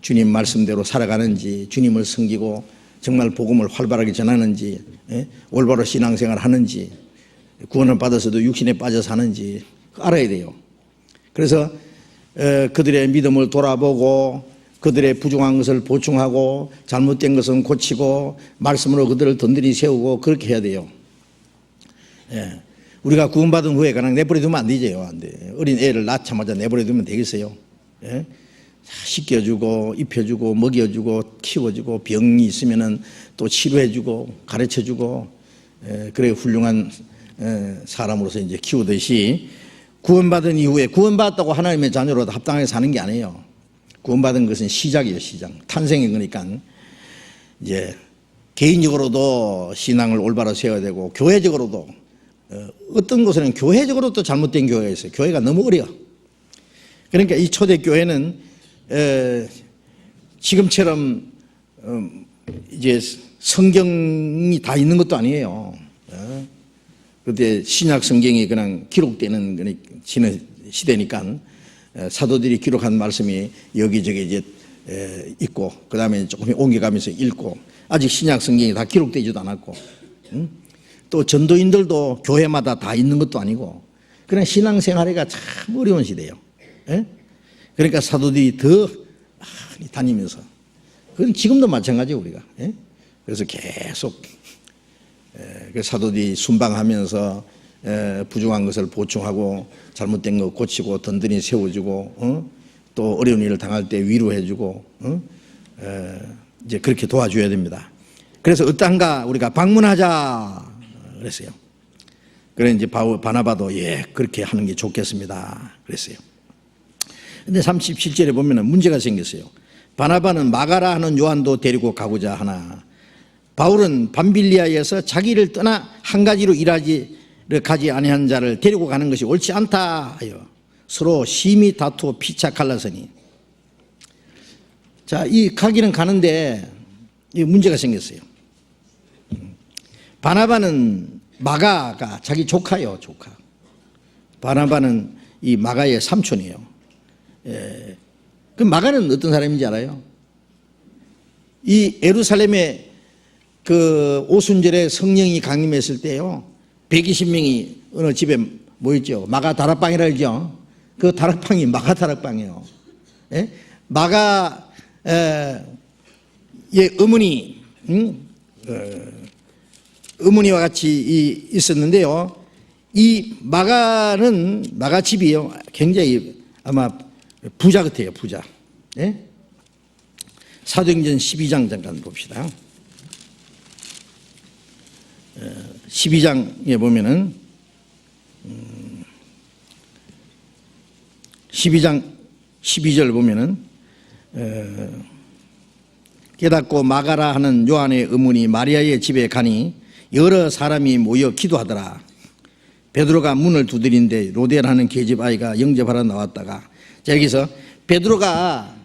주님 말씀대로 살아가는지, 주님을 섬기고 정말 복음을 활발하게 전하는지, 올바로 신앙생활을 하는지, 구원을 받아서도 육신에 빠져 사는지 알아야 돼요. 그래서 그들의 믿음을 돌아보고 그들의 부족한 것을 보충하고 잘못된 것은 고치고 말씀으로 그들을 든든히 세우고 그렇게 해야 돼요. 우리가 구원받은 후에 그냥 내버려두면 안 되죠. 안 돼. 어린 애를 낳자마자 내버려두면 되겠어요? 씻겨주고 입혀주고 먹여주고 키워주고 병이 있으면은 또 치료해주고 가르쳐주고 그래 훌륭한 사람으로서 이제 키우듯이 구원받은 이후에 구원받았다고 하나님의 자녀로 합당하게 사는 게 아니에요. 구원받은 것은 시작이에요. 시작. 탄생인 거니까 이제 개인적으로도 신앙을 올바로 세워야 되고 교회적으로도 어떤 곳에는 교회적으로도 잘못된 교회가 있어요. 교회가 너무 어려. 그러니까 이 초대교회는 지금처럼 이제 성경이 다 있는 것도 아니에요. 그때 신약 성경이 그냥 기록되는 시대니까 사도들이 기록한 말씀이 여기저기 이제 있고 그 다음에 조금 옮겨가면서 읽고 아직 신약 성경이 다 기록되지도 않았고 또 전도인들도 교회마다 다 있는 것도 아니고 그냥 신앙생활이가 참 어려운 시대예요. 그러니까 사도들이 더 많이 다니면서 그건 지금도 마찬가지예요. 우리가. 그래서 계속 사도들이 순방하면서 부족한 것을 보충하고 잘못된 거 고치고 든든히 세워주고 또 어려운 일을 당할 때 위로해주고 이제 그렇게 도와줘야 됩니다. 그래서 어떠한가 우리가 방문하자 그랬어요. 그래 이제 바나바도 그렇게 하는 게 좋겠습니다 그랬어요. 근데 37절에 보면은 문제가 생겼어요. 바나바는 마가라 하는 요한도 데리고 가고자 하나 바울은 밤빌리아에서 자기를 떠나 한 가지로 가지 아니한 자를 데리고 가는 것이 옳지 않다 하여 서로 심히 다투어 피차 갈라서니. 자, 이 가기는 가는데 이 문제가 생겼어요. 바나바는 마가가 자기 조카예요. 조카. 바나바는 이 마가의 삼촌이에요. 그 마가는 어떤 사람인지 알아요? 이 예루살렘에 그 오순절에 성령이 강림했을 때요 120명이 어느 집에 모였죠. 마가 다락방이라 알죠? 그 다락방이 마가 다락방이에요. 마가의 어머니와 같이 있었는데요. 이 마가는 마가 집이요 굉장히 아마 부자 같아요. 부자. 사도행전 12장 잠깐 봅시다. 12장에 보면은 12장 12절 보면은 깨닫고 마가라 하는 요한의 의문이 마리아의 집에 가니 여러 사람이 모여 기도하더라. 베드로가 문을 두드린데 로데라는 계집 아이가 영접하러 나왔다가, 자, 여기서 베드로가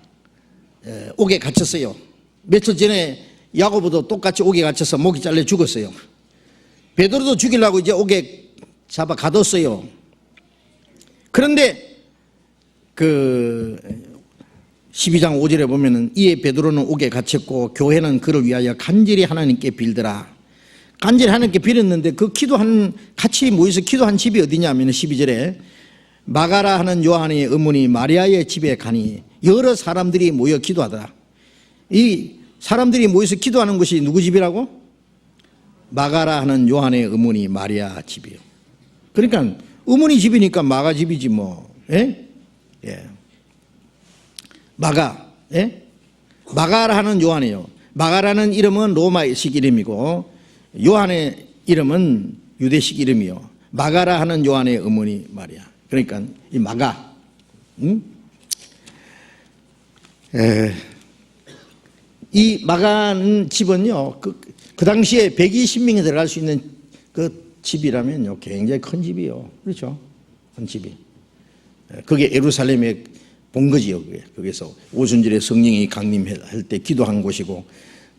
옥에 갇혔어요. 며칠 전에 야고보도 똑같이 옥에 갇혀서 목이 잘려 죽었어요. 베드로도 죽이려고 이제 옥에 잡아 가뒀어요. 그런데 그 12장 5절에 보면은 이에 베드로는 옥에 갇혔고 교회는 그를 위하여 간절히 하나님께 빌더라. 간절히 하나님께 빌었는데 그 기도한, 같이 모여서 기도한 집이 어디냐 하면 12절에 마가라 하는 요한의 의문이 마리아의 집에 가니 여러 사람들이 모여 기도하더라. 이 사람들이 모여서 기도하는 곳이 누구 집이라고? 마가라 하는 요한의 의문이 마리아 집이요. 그러니까 의문이 집이니까 마가 집이지 뭐. 예? 예. 마가, 예? 마가라 하는 요한이에요. 마가라는 이름은 로마식 이름이고 요한의 이름은 유대식 이름이요. 마가라 하는 요한의 어머니 마리아. 그러니까 이 마가, 이 마가는 집은요, 그 당시에 120명이 들어갈 수 있는 그 집이라면요, 굉장히 큰 집이요. 그렇죠? 큰 집이. 그게 예루살렘에 본 거지요. 거기서 오순절에 성령이 강림할 때 기도한 곳이고,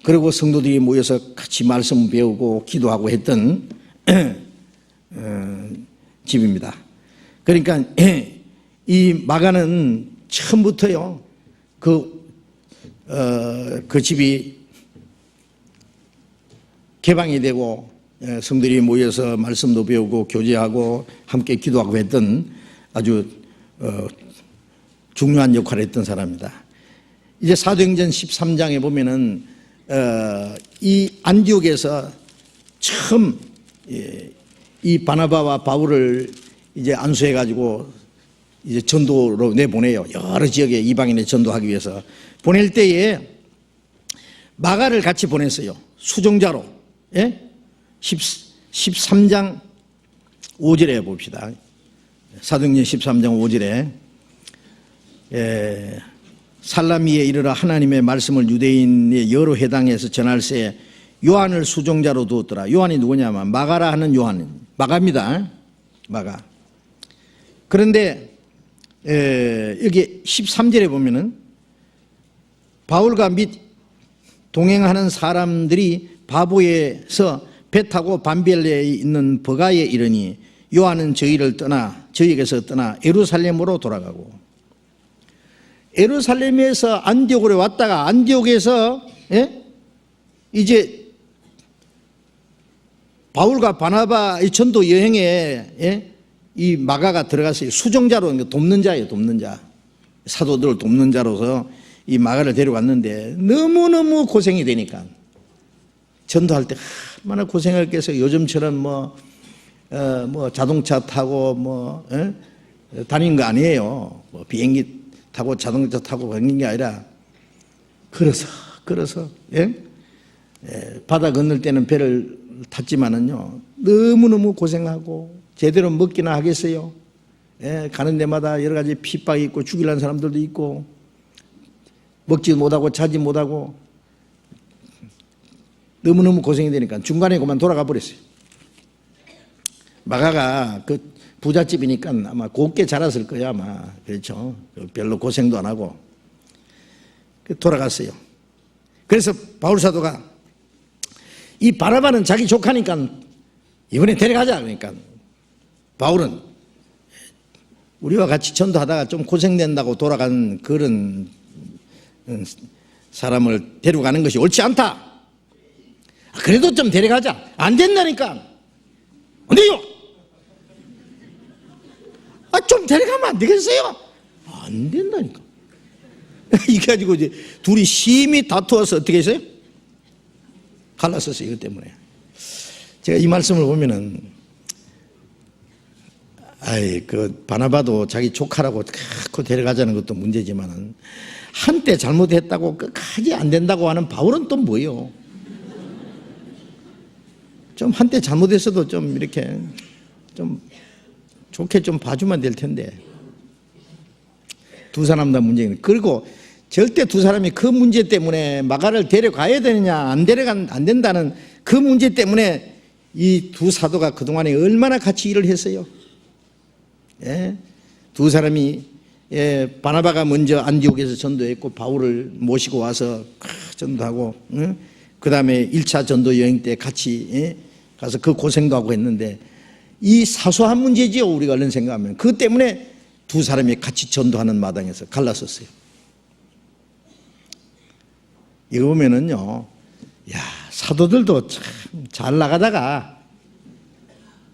그리고 성도들이 모여서 같이 말씀 배우고 기도하고 했던 집입니다. 그러니까 이 마가는 처음부터요, 그 집이 개방이 되고 성들이 모여서 말씀도 배우고 교제하고 함께 기도하고 했던 아주 중요한 역할을 했던 사람입니다. 이제 사도행전 13장에 보면은 이 안디옥에서 처음 이 바나바와 바울을 이제 안수해 가지고 이제 전도로 내보내요. 여러 지역에 이방인에 전도하기 위해서 보낼 때에 마가를 같이 보냈어요. 수종자로. 예? 13장 5절에 봅시다. 사도행전 13장 5절에 살라미에 이르러 하나님의 말씀을 유대인의 여러 회당에서 전할새 요한을 수종자로 두었더라. 요한이 누구냐면 마가라 하는 요한, 마가입니다. 마가. 그런데 여기 13절에 보면은 바울과 및 동행하는 사람들이 바보에서 배 타고 밤벨레에 있는 버가에 이르니 요한은 저희에게서 떠나 예루살렘으로 돌아가고, 예루살렘에서 안디옥으로 왔다가 안디옥에서 이제 바울과 바나바의 전도 여행에 이 마가가 들어갔어요. 수종자로, 돕는 자예요. 돕는 자. 사도들을 돕는 자로서 이 마가를 데려갔는데 너무너무 고생이 되니까 전도할 때 얼마나 고생했겠어요. 요즘처럼 뭐 자동차 타고 다니는 거 아니에요. 뭐 비행기 타고 자동차 타고 다니는 게 아니라 걸어서 바다 건널 때는 배를 탔지만은요, 너무너무 고생하고 제대로 먹기나 하겠어요. 가는 데마다 여러 가지 핍박이 있고 죽이려는 사람들도 있고 먹지 못하고 자지 못하고 너무너무 고생이 되니까 중간에 그만 돌아가 버렸어요. 마가가 그 부잣집이니까 아마 곱게 자랐을 거야 아마. 그렇죠. 별로 고생도 안 하고 돌아갔어요. 그래서 바울 사도가 이 바나바는 자기 조카니까 이번에 데려가자. 그러니까 바울은 우리와 같이 전도하다가 좀 고생된다고 돌아간 그런 사람을 데려가는 것이 옳지 않다. 그래도 좀 데려가자. 안 된다니까. 안 돼요. 좀 데려가면 안 되겠어요? 안 된다니까. 이래 가지고 이제 둘이 심히 다투어서 어떻게 했어요? 갈랐었어요. 이것 때문에. 제가 이 말씀을 보면은 그 바나바도 자기 조카라고 그 데려가자는 것도 문제지만은 한때 잘못했다고 끝까지 안 된다고 하는 바울은 또 뭐예요? 좀 한때 잘못했어도 좀 이렇게 좀 좋게 좀 봐주면 될 텐데 두 사람 다 문제입니다. 그리고 절대 두 사람이 그 문제 때문에 마가를 데려가야 되느냐 안 된다는 그 문제 때문에 이 두 사도가 그동안에 얼마나 같이 일을 했어요. 예? 두 사람이 바나바가 먼저 안디옥에서 전도했고 바울을 모시고 와서 전도하고 그 다음에 1차 전도 여행 때 같이 가서 그 고생도 하고 했는데 이 사소한 문제지요. 우리가 얼른 생각하면 그 때문에 두 사람이 같이 전도하는 마당에서 갈랐었어요. 이거 보면은요, 야, 사도들도 참 잘 나가다가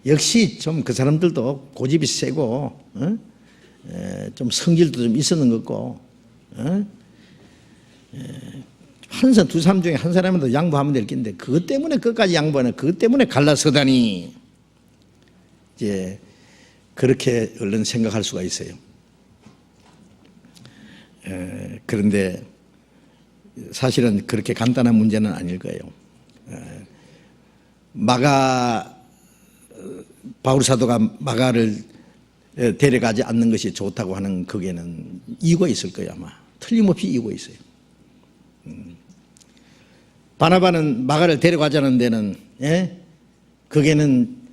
역시 좀 그 사람들도 고집이 세고 좀 성질도 좀 있었는 것 같고 항상 두 사람 중에 한 사람이라도 양보하면 될 텐데 그것 때문에 끝까지 양보하는 그것 때문에 갈라서다니 이제 그렇게 얼른 생각할 수가 있어요. 그런데 사실은 그렇게 간단한 문제는 아닐 거예요. 바울 사도가 마가를 데려가지 않는 것이 좋다고 하는 거기에는 이유가 있을 거예요. 아마 틀림없이 이유가 있어요. 바나바는 마가를 데려가자는 데는 거기에는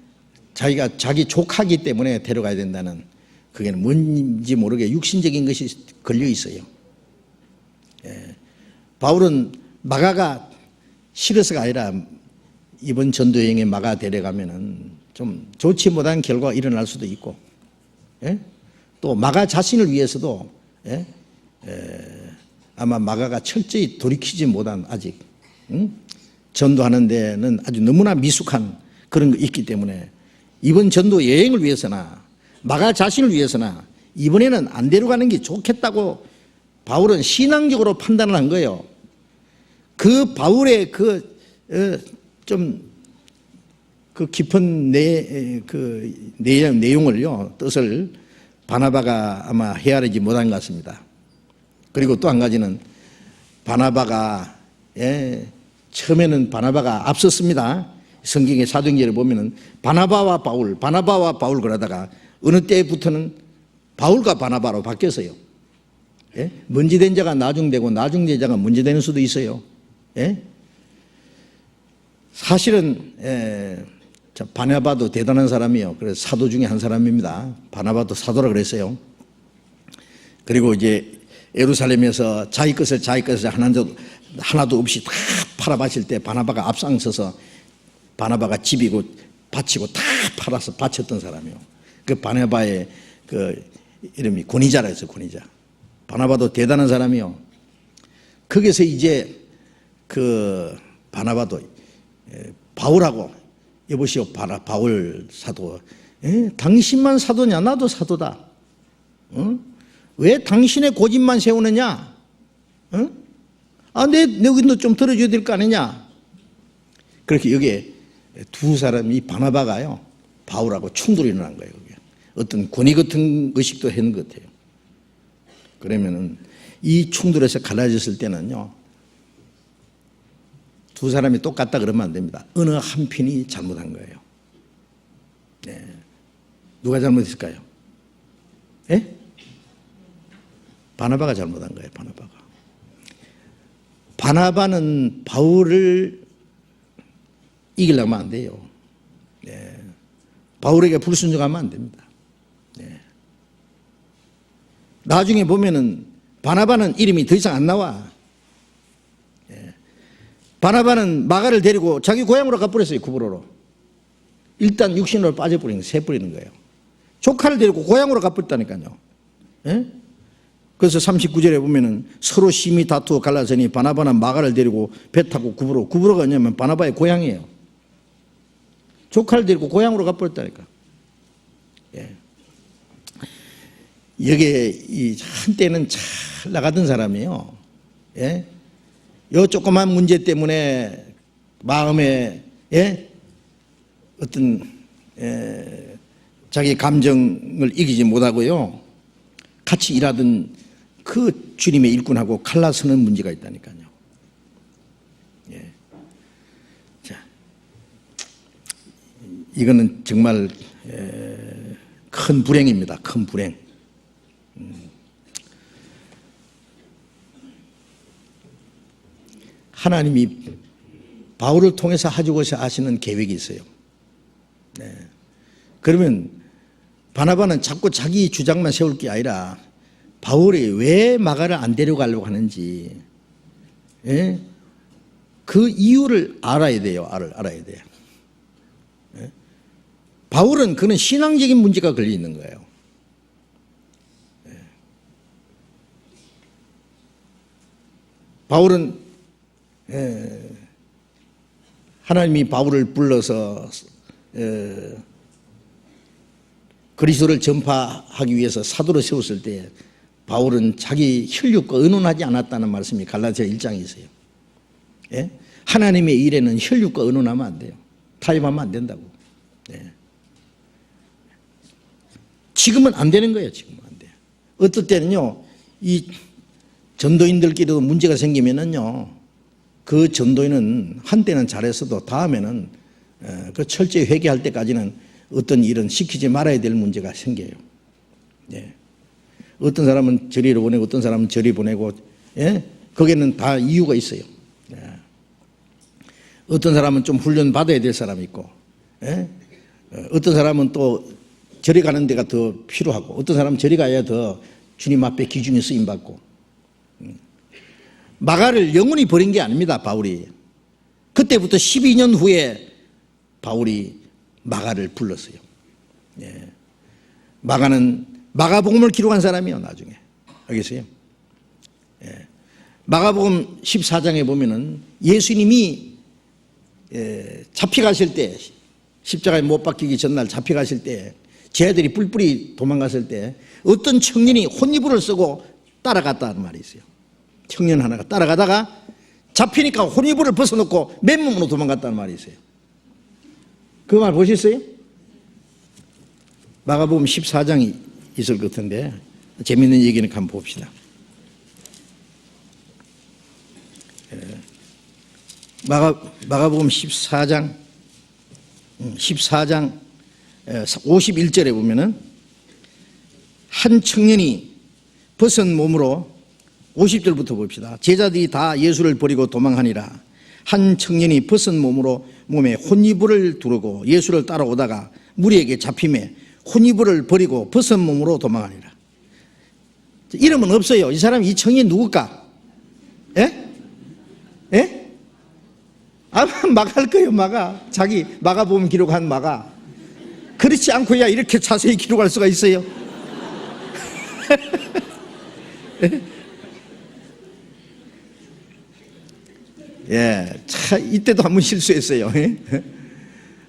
자기가 자기 조카기 때문에 데려가야 된다는 그게는 뭔지 모르게 육신적인 것이 걸려 있어요. 바울은 마가가 싫어서가 아니라 이번 전도 여행에 마가 데려가면은 좀 좋지 못한 결과가 일어날 수도 있고, 또 마가 자신을 위해서도 아마 마가가 철저히 돌이키지 못한 아직 전도하는 데는 아주 너무나 미숙한 그런 거 있기 때문에 이번 전도 여행을 위해서나 마가 자신을 위해서나 이번에는 안 데려가는 게 좋겠다고 바울은 신앙적으로 판단을 한 거예요. 그 바울의 그 깊은 내용을요, 뜻을 바나바가 아마 헤아리지 못한 것 같습니다. 그리고 또 한 가지는 바나바가 처음에는 바나바가 앞섰습니다. 성경의 사도행전을 보면은 바나바와 바울 그러다가 어느 때부터는 바울과 바나바로 바뀌었어요. 먼지 된 자가 나중되고 나중된 자가 먼지 되는 수도 있어요. 사실은 바나바도 대단한 사람이에요. 그래서 사도 중에 한 사람입니다. 바나바도 사도라 그랬어요. 그리고 이제 예루살렘에서 자기 것을 하나도 없이 다 팔아바칠 때 바나바가 앞장서서 바나바가 집이고 바치고 다 팔아서 바쳤던 사람이에요. 그 바나바의 그 이름이 권위자라 해서 권위자. 바나바도 대단한 사람이요. 거기서 이제 그 바나바도 바울하고 여보시오 바울 사도, 당신만 사도냐? 나도 사도다. 왜 당신의 고집만 세우느냐? 내 의견도 좀 들어줘야 될 거 아니냐? 그렇게 여기에 두 사람이 바나바가요 바울하고 충돌이 일어난 거예요. 어떤 권위 같은 의식도 했는 것 같아요. 그러면은 이 충돌에서 갈라졌을 때는요, 두 사람이 똑같다 그러면 안 됩니다. 어느 한 편이 잘못한 거예요. 누가 잘못했을까요? 바나바가 잘못한 거예요. 바나바는 바울을 이기려면 안 돼요. 바울에게 불순종하면 안 됩니다. 나중에 보면은 바나바는 이름이 더 이상 안 나와. 바나바는 마가를 데리고 자기 고향으로 가버렸어요. 구브로로. 일단 육신으로 빠져버리는 거예요. 새버리는 거예요. 조카를 데리고 고향으로 가버렸다니까요. 그래서 39절에 보면은 서로 심히 다투어 갈라서니 바나바는 마가를 데리고 배 타고 구브로가 뭐냐면 바나바의 고향이에요. 조카를 데리고 고향으로 가버렸다니까. 여기에 이 한때는 잘 나가던 사람이에요. 요 조그만 문제 때문에 마음에 어떤 자기 감정을 이기지 못하고요, 같이 일하던 그 주님의 일꾼하고 갈라서는 문제가 있다니까요. 자, 이거는 정말 큰 불행입니다. 큰 불행. 하나님이 바울을 통해서 하고자 하시는 계획이 있어요. 네. 그러면 바나바는 자꾸 자기 주장만 세울 게 아니라 바울이 왜 마가를 안 데려가려고 하는지, 예? 그 이유를 알아야 돼요. 알아야 돼요. 예? 바울은 그는 신앙적인 문제가 걸려 있는 거예요. 예. 바울은 하나님이 바울을 불러서 그리스도를 전파하기 위해서 사도로 세웠을 때 바울은 자기 혈육과 의논하지 않았다는 말씀이 갈라디아 1장에 있어요. 예? 하나님의 일에는 혈육과 의논하면 안 돼요. 타협하면 안 된다고. 예. 지금은 안 되는 거예요. 지금은 안 돼요. 어떨 때는요, 이 전도인들끼리도 문제가 생기면은요, 그 전도인은 한때는 잘했어도 다음에는 그 철저히 회개할 때까지는 어떤 일은 시키지 말아야 될 문제가 생겨요. 예. 어떤 사람은 저리로 보내고 어떤 사람은 저리 보내고, 예? 거기에는 다 이유가 있어요. 예. 어떤 사람은 좀 훈련 받아야 될 사람이 있고, 예? 어떤 사람은 또 저리 가는 데가 더 필요하고, 어떤 사람은 저리 가야 더 주님 앞에 기중에 쓰임 받고. 마가를 영원히 버린 게 아닙니다. 바울이. 그때부터 12년 후에 바울이 마가를 불렀어요. 예. 마가는 마가복음을 기록한 사람이에요. 나중에 알겠어요? 예. 마가복음 14장에 보면은 예수님이 잡혀가실 때, 십자가에 못 박히기 전날 잡혀가실 때, 쟤들이 뿔뿔이 도망갔을 때 어떤 청년이 혼이불을 쓰고 따라갔다는 말이 있어요. 청년 하나가 따라가다가 잡히니까 혼이불을 벗어놓고 맨몸으로 도망갔다는 말이 있어요. 그 말 보셨어요? 마가복음 14장이 있을 것 같은데 재미있는 얘기는 한번 봅시다. 마가복음 14장 51절에 보면은 한 청년이 벗은 몸으로 50절부터 봅시다. 제자들이 다 예수를 버리고 도망하니라. 한 청년이 벗은 몸에 혼이불을 두르고 예수를 따라오다가 무리에게 잡힘에 혼이불을 버리고 벗은 몸으로 도망하니라. 이름은 없어요. 이 사람, 이 청년이 누굴까? 예? 예? 마가일 거예요. 자기 마가복음 기록한 마가. 그렇지 않고야 이렇게 자세히 기록할 수가 있어요. 예? 예, 이때도 한번 실수했어요.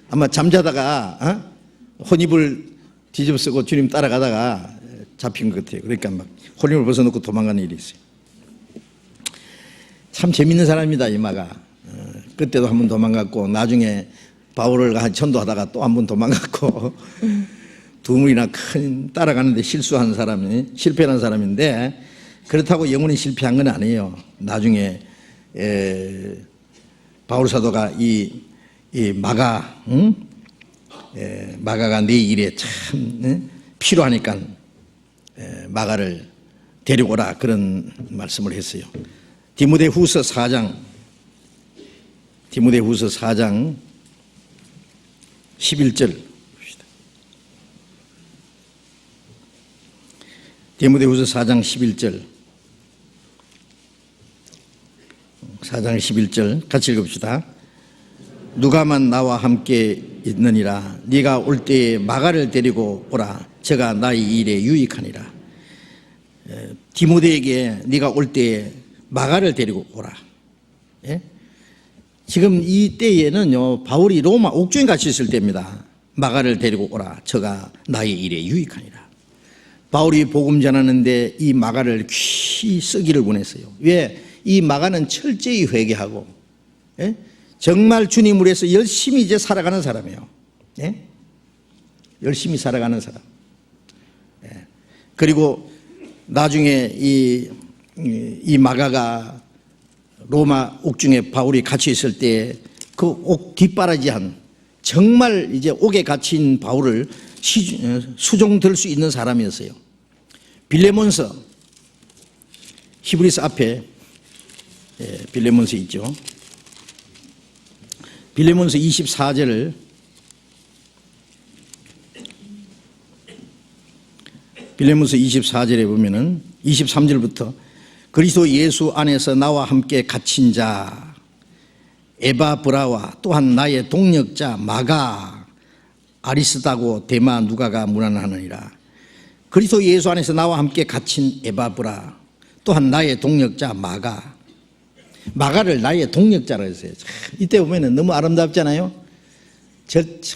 아마 잠자다가 혼입을 뒤집어 쓰고 주님 따라가다가 잡힌 것 같아요. 그러니까 막 혼입을 벗어놓고 도망가는 일이 있어요. 참 재밌는 사람입니다, 이 마가. 그때도 한번 도망갔고 나중에 바울을 전도하다가 또 한번 도망갔고 두 물이나 큰 따라가는데 실패한 사람인데 그렇다고 영원히 실패한 건 아니에요. 나중에 바울 사도가 이 마가가 내 일에 참 필요하니까 마가를 데리고 오라 그런 말씀을 했어요. 디모데후서 4장 11절 봅시다. 디모데후서 4장 11절 4장 11절 같이 읽읍시다. 누가만 나와 함께 있느니라. 네가 올 때에 마가를 데리고 오라. 저가 나의 일에 유익하니라. 디모데에게 네가 올 때에 마가를 데리고 오라. 예? 지금 이 때에는요, 바울이 로마 옥중에 갇혀 있을 때입니다. 마가를 데리고 오라. 저가 나의 일에 유익하니라. 바울이 복음 전하는데 이 마가를 귀히 쓰기를 원했어요. 왜? 이 마가는 철저히 회개하고, 예? 정말 주님을 위해서 열심히 이제 살아가는 사람이에요. 예? 열심히 살아가는 사람. 예. 그리고 나중에 이 마가가 로마 옥중에 바울이 갇혀 있을 때 그 옥 뒷바라지한 정말 이제 옥에 갇힌 바울을 수종될 수 있는 사람이었어요. 빌레몬서 히브리서 앞에 빌레몬서 있죠. 빌레몬서 24절을 빌레몬서 24절에 보면은 23절부터 그리스도 예수 안에서 나와 함께 갇힌 자 에바브라와 또한 나의 동력자 마가 아리스다고 데마 누가가 문안하느니라. 그리스도 예수 안에서 나와 함께 갇힌 에바브라 또한 나의 동력자 마가를 나의 동력자라 했어요. 이때 보면은 너무 아름답잖아요.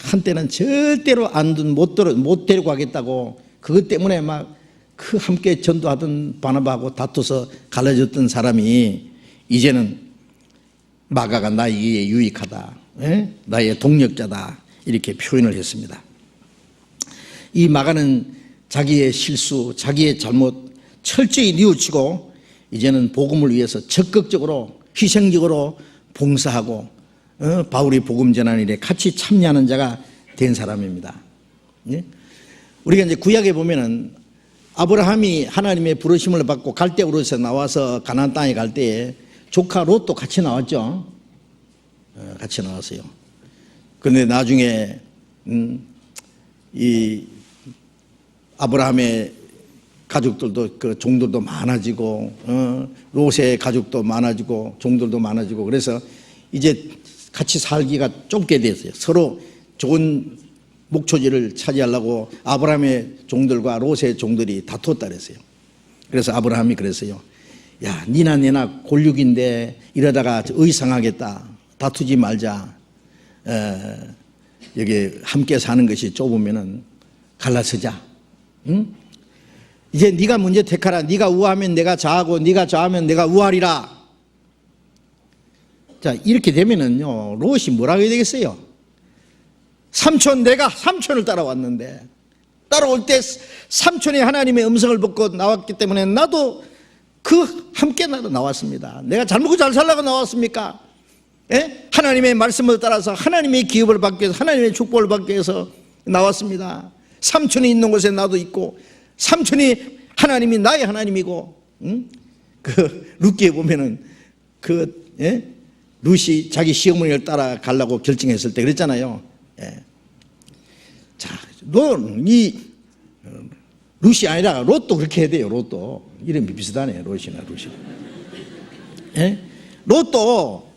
한때는 절대로 못 데리고 가겠다고 그것 때문에 막 그 함께 전도하던 바나바하고 다투서 갈라졌던 사람이 이제는 마가가 나에게 유익하다, 나의 동력자다 이렇게 표현을 했습니다. 이 마가는 자기의 실수, 자기의 잘못 철저히 뉘우치고 이제는 복음을 위해서 적극적으로 희생적으로 봉사하고 바울이 복음 전하는 일에 같이 참여하는 자가 된 사람입니다. 우리가 이제 구약에 보면은 아브라함이 하나님의 부르심을 받고 갈대우르에서 나와서 가나안 땅에 갈 때에 조카 롯도 같이 나왔죠. 같이 나왔어요. 그런데 나중에 이 아브라함의 가족들도 그 종들도 많아지고 롯의 가족도 많아지고 종들도 많아지고 그래서 이제 같이 살기가 좁게 됐어요. 서로 좋은 목초지를 차지하려고 아브라함의 종들과 롯의 종들이 다투었다 그랬어요. 그래서 아브라함이 그랬어요. 야, 니나 내나 골육인데 이러다가 의상하겠다. 다투지 말자. 여기 함께 사는 것이 좁으면은 갈라서자. 응? 이제 네가 문제 택하라. 네가 우하면 내가 좌하고 네가 좌하면 내가 우하리라. 자, 이렇게 되면은요 롯이 뭐라고 해야 되겠어요? 내가 삼촌을 따라왔는데 따라올 때 삼촌이 하나님의 음성을 듣고 나왔기 때문에 나도 함께 나도 나왔습니다. 내가 잘 먹고 잘 살라고 나왔습니까? 하나님의 말씀을 따라서 하나님의 기업을 받기 위해서 하나님의 축복을 받기 위해서 나왔습니다. 삼촌이 있는 곳에 나도 있고 삼촌이 하나님이 나의 하나님이고 룻기에 보면은 룻이 자기 시어머니를 따라가려고 결정했을 때 그랬잖아요. 자, 롯이 아니라 롯도 그렇게 해야 돼요. 롯도 이름이 비슷하네. 롯이나 룻이. 롯도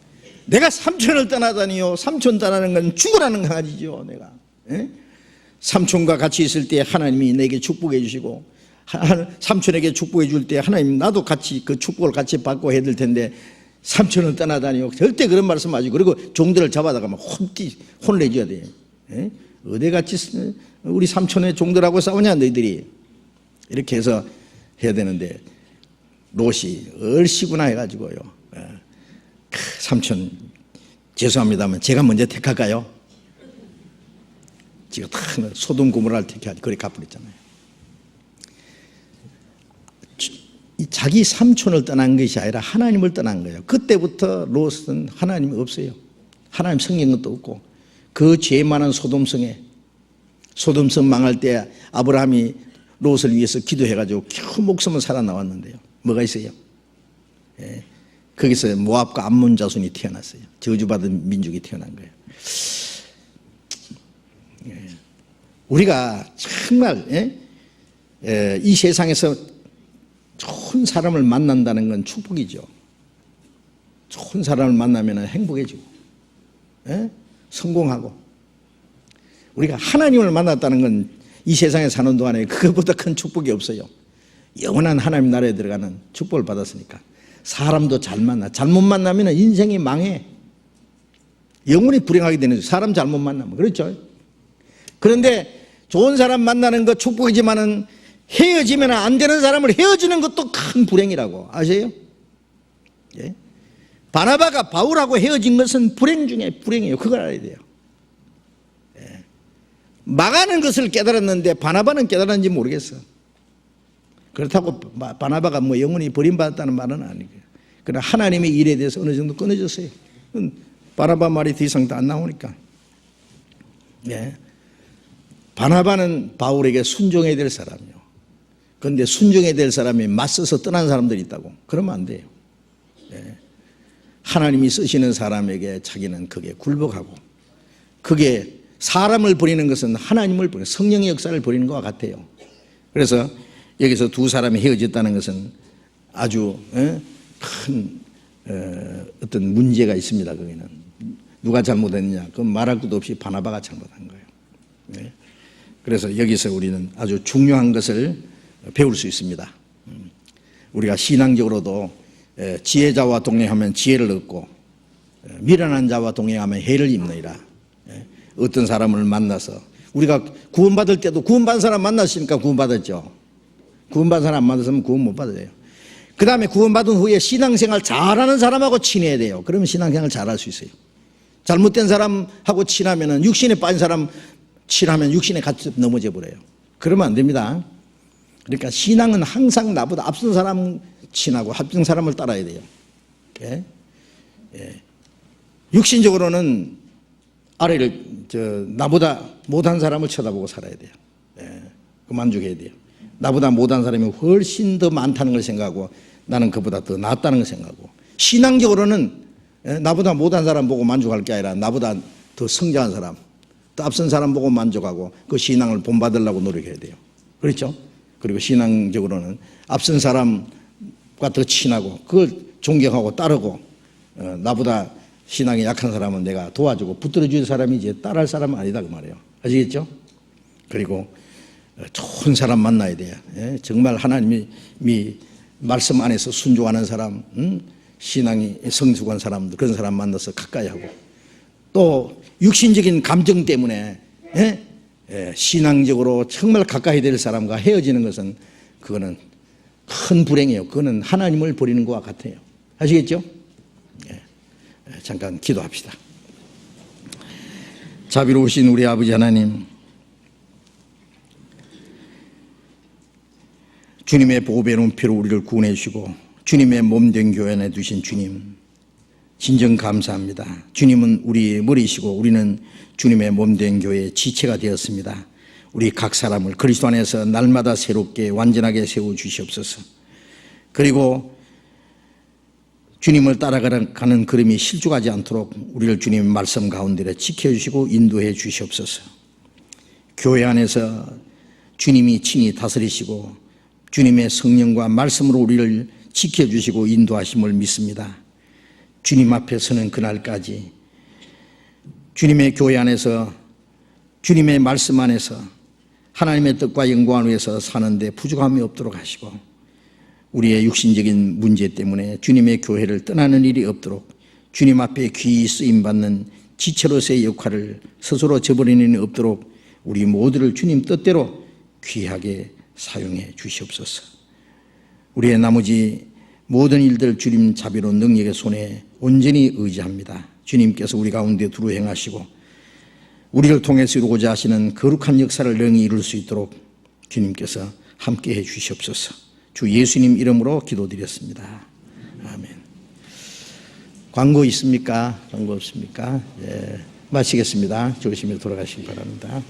내가 삼촌을 떠나다니요. 삼촌 떠나는 건 죽으라는 강아지죠. 내가 삼촌과 같이 있을 때 하나님이 내게 축복해 주시고 삼촌에게 축복해 줄 때 하나님 나도 같이 그 축복을 같이 받고 해야 될 텐데 삼촌을 떠나다니요. 절대 그런 말씀 하지. 그리고 종들을 잡아다가 막 혼내줘야 돼. 어디같이 우리 삼촌의 종들하고 싸우냐 너희들이. 이렇게 해서 해야 되는데 롯이 얼씨구나 해가지고요. 삼촌 죄송합니다만 제가 먼저 택할까요? 지금 다 소돔 고모라를 택해야지. 그래 갚으랬잖아요. 자기 삼촌을 떠난 것이 아니라 하나님을 떠난 거예요. 그때부터 롯은 하나님이 없어요. 하나님 성령 것도 없고 그 죄 많은 소돔성에 소돔성 망할 때 아브라함이 롯을 위해서 기도해가지고 겨우 목숨을 살아 나왔는데요. 뭐가 있어요? 거기서 모압과 암몬 자손이 태어났어요. 저주받은 민족이 태어난 거예요. 우리가 정말 이 세상에서 좋은 사람을 만난다는 건 축복이죠. 좋은 사람을 만나면 행복해지고 성공하고 우리가 하나님을 만났다는 건 이 세상에 사는 동안에 그것보다 큰 축복이 없어요. 영원한 하나님 나라에 들어가는 축복을 받았으니까. 사람도 잘 만나. 잘못 만나면 인생이 망해. 영원히 불행하게 되는 거죠. 사람 잘못 만나면. 그렇죠? 그런데 좋은 사람 만나는 거 축복이지만은 헤어지면 안 되는 사람을 헤어지는 것도 큰 불행이라고 아세요? 예? 바나바가 바울하고 헤어진 것은 불행 중에 불행이에요. 그걸 알아야 돼요. 예. 망하는 것을 깨달았는데 바나바는 깨달았는지 모르겠어. 그렇다고 바나바가 뭐 영원히 버림받았다는 말은 아니고요. 그러나 하나님의 일에 대해서 어느 정도 끊어졌어요. 바나바 말이 더 이상 안 나오니까. 예. 바나바는 바울에게 순종해야 될 사람이요. 그런데 순종해야 될 사람이 맞서서 떠난 사람들이 있다고. 그러면 안 돼요. 예. 하나님이 쓰시는 사람에게 자기는 그게 굴복하고, 그게 사람을 버리는 것은 하나님을 버리는, 성령의 역사를 버리는 것과 같아요. 그래서 여기서 두 사람이 헤어졌다는 것은 아주 큰 어떤 문제가 있습니다. 거기는 누가 잘못했냐? 그건 말할 것도 없이 바나바가 잘못한 거예요. 네. 그래서 여기서 우리는 아주 중요한 것을 배울 수 있습니다. 우리가 신앙적으로도 지혜자와 동행하면 지혜를 얻고 미련한 자와 동행하면 해를 입느니라. 어떤 사람을 만나서 우리가 구원받을 때도 구원받은 사람 만났으니까 구원받았죠. 구원받은 사람 안 만났으면 구원 못 받아요. 그 다음에 구원받은 후에 신앙생활 잘하는 사람하고 친해야 돼요. 그러면 신앙생활 잘할 수 있어요. 잘못된 사람하고 친하면, 육신에 빠진 사람 친하면 육신에 같이 넘어져 버려요. 그러면 안 됩니다. 그러니까 신앙은 항상 나보다 앞선 사람 친하고 앞선 사람을 따라야 돼요. 예? 예. 육신적으로는 아래를 나보다 못한 사람을 쳐다보고 살아야 돼요. 예. 만족해야 돼요. 나보다 못한 사람이 훨씬 더 많다는 걸 생각하고 나는 그보다 더 낫다는 걸 생각하고, 신앙적으로는 나보다 못한 사람 보고 만족할 게 아니라 나보다 더 성장한 사람, 더 앞선 사람 보고 만족하고 그 신앙을 본받으려고 노력해야 돼요. 그렇죠? 그리고 신앙적으로는 앞선 사람과 더 친하고 그걸 존경하고 따르고, 나보다 신앙이 약한 사람은 내가 도와주고 붙들어줄 사람이지 따라할 사람은 아니다 그 말이에요. 아시겠죠? 그리고 좋은 사람 만나야 돼요. 정말 하나님이 말씀 안에서 순종하는 사람, 신앙이 성숙한 사람들, 그런 사람 만나서 가까이 하고, 또 육신적인 감정 때문에 신앙적으로 정말 가까이 될 사람과 헤어지는 것은 그거는 큰 불행이에요. 그거는 하나님을 버리는 것과 같아요. 아시겠죠? 잠깐 기도합시다. 자비로우신 우리 아버지 하나님, 주님의 보배로운 피로 우리를 구원해 주시고 주님의 몸된 교회 안에 두신 주님, 진정 감사합니다. 주님은 우리의 머리이시고 우리는 주님의 몸된 교회의 지체가 되었습니다. 우리 각 사람을 그리스도 안에서 날마다 새롭게 완전하게 세워주시옵소서. 그리고 주님을 따라가는 걸음이 실족하지 않도록 우리를 주님의 말씀 가운데 지켜주시고 인도해 주시옵소서. 교회 안에서 주님이 친히 다스리시고 주님의 성령과 말씀으로 우리를 지켜주시고 인도하심을 믿습니다. 주님 앞에 서는 그날까지 주님의 교회 안에서, 주님의 말씀 안에서 하나님의 뜻과 영광을 위해서 사는데 부족함이 없도록 하시고, 우리의 육신적인 문제 때문에 주님의 교회를 떠나는 일이 없도록 주님 앞에 귀히 쓰임받는 지체로서의 역할을 스스로 저버리는 일이 없도록 우리 모두를 주님 뜻대로 귀하게 사용해 주시옵소서. 우리의 나머지 모든 일들 주님 자비로운 능력의 손에 온전히 의지합니다. 주님께서 우리 가운데 두루 행하시고 우리를 통해서 이루고자 하시는 거룩한 역사를 능히 이룰 수 있도록 주님께서 함께해 주시옵소서. 주 예수님 이름으로 기도드렸습니다. 아멘. 광고 있습니까? 광고 없습니까? 예, 마치겠습니다. 조심히 돌아가시기 바랍니다.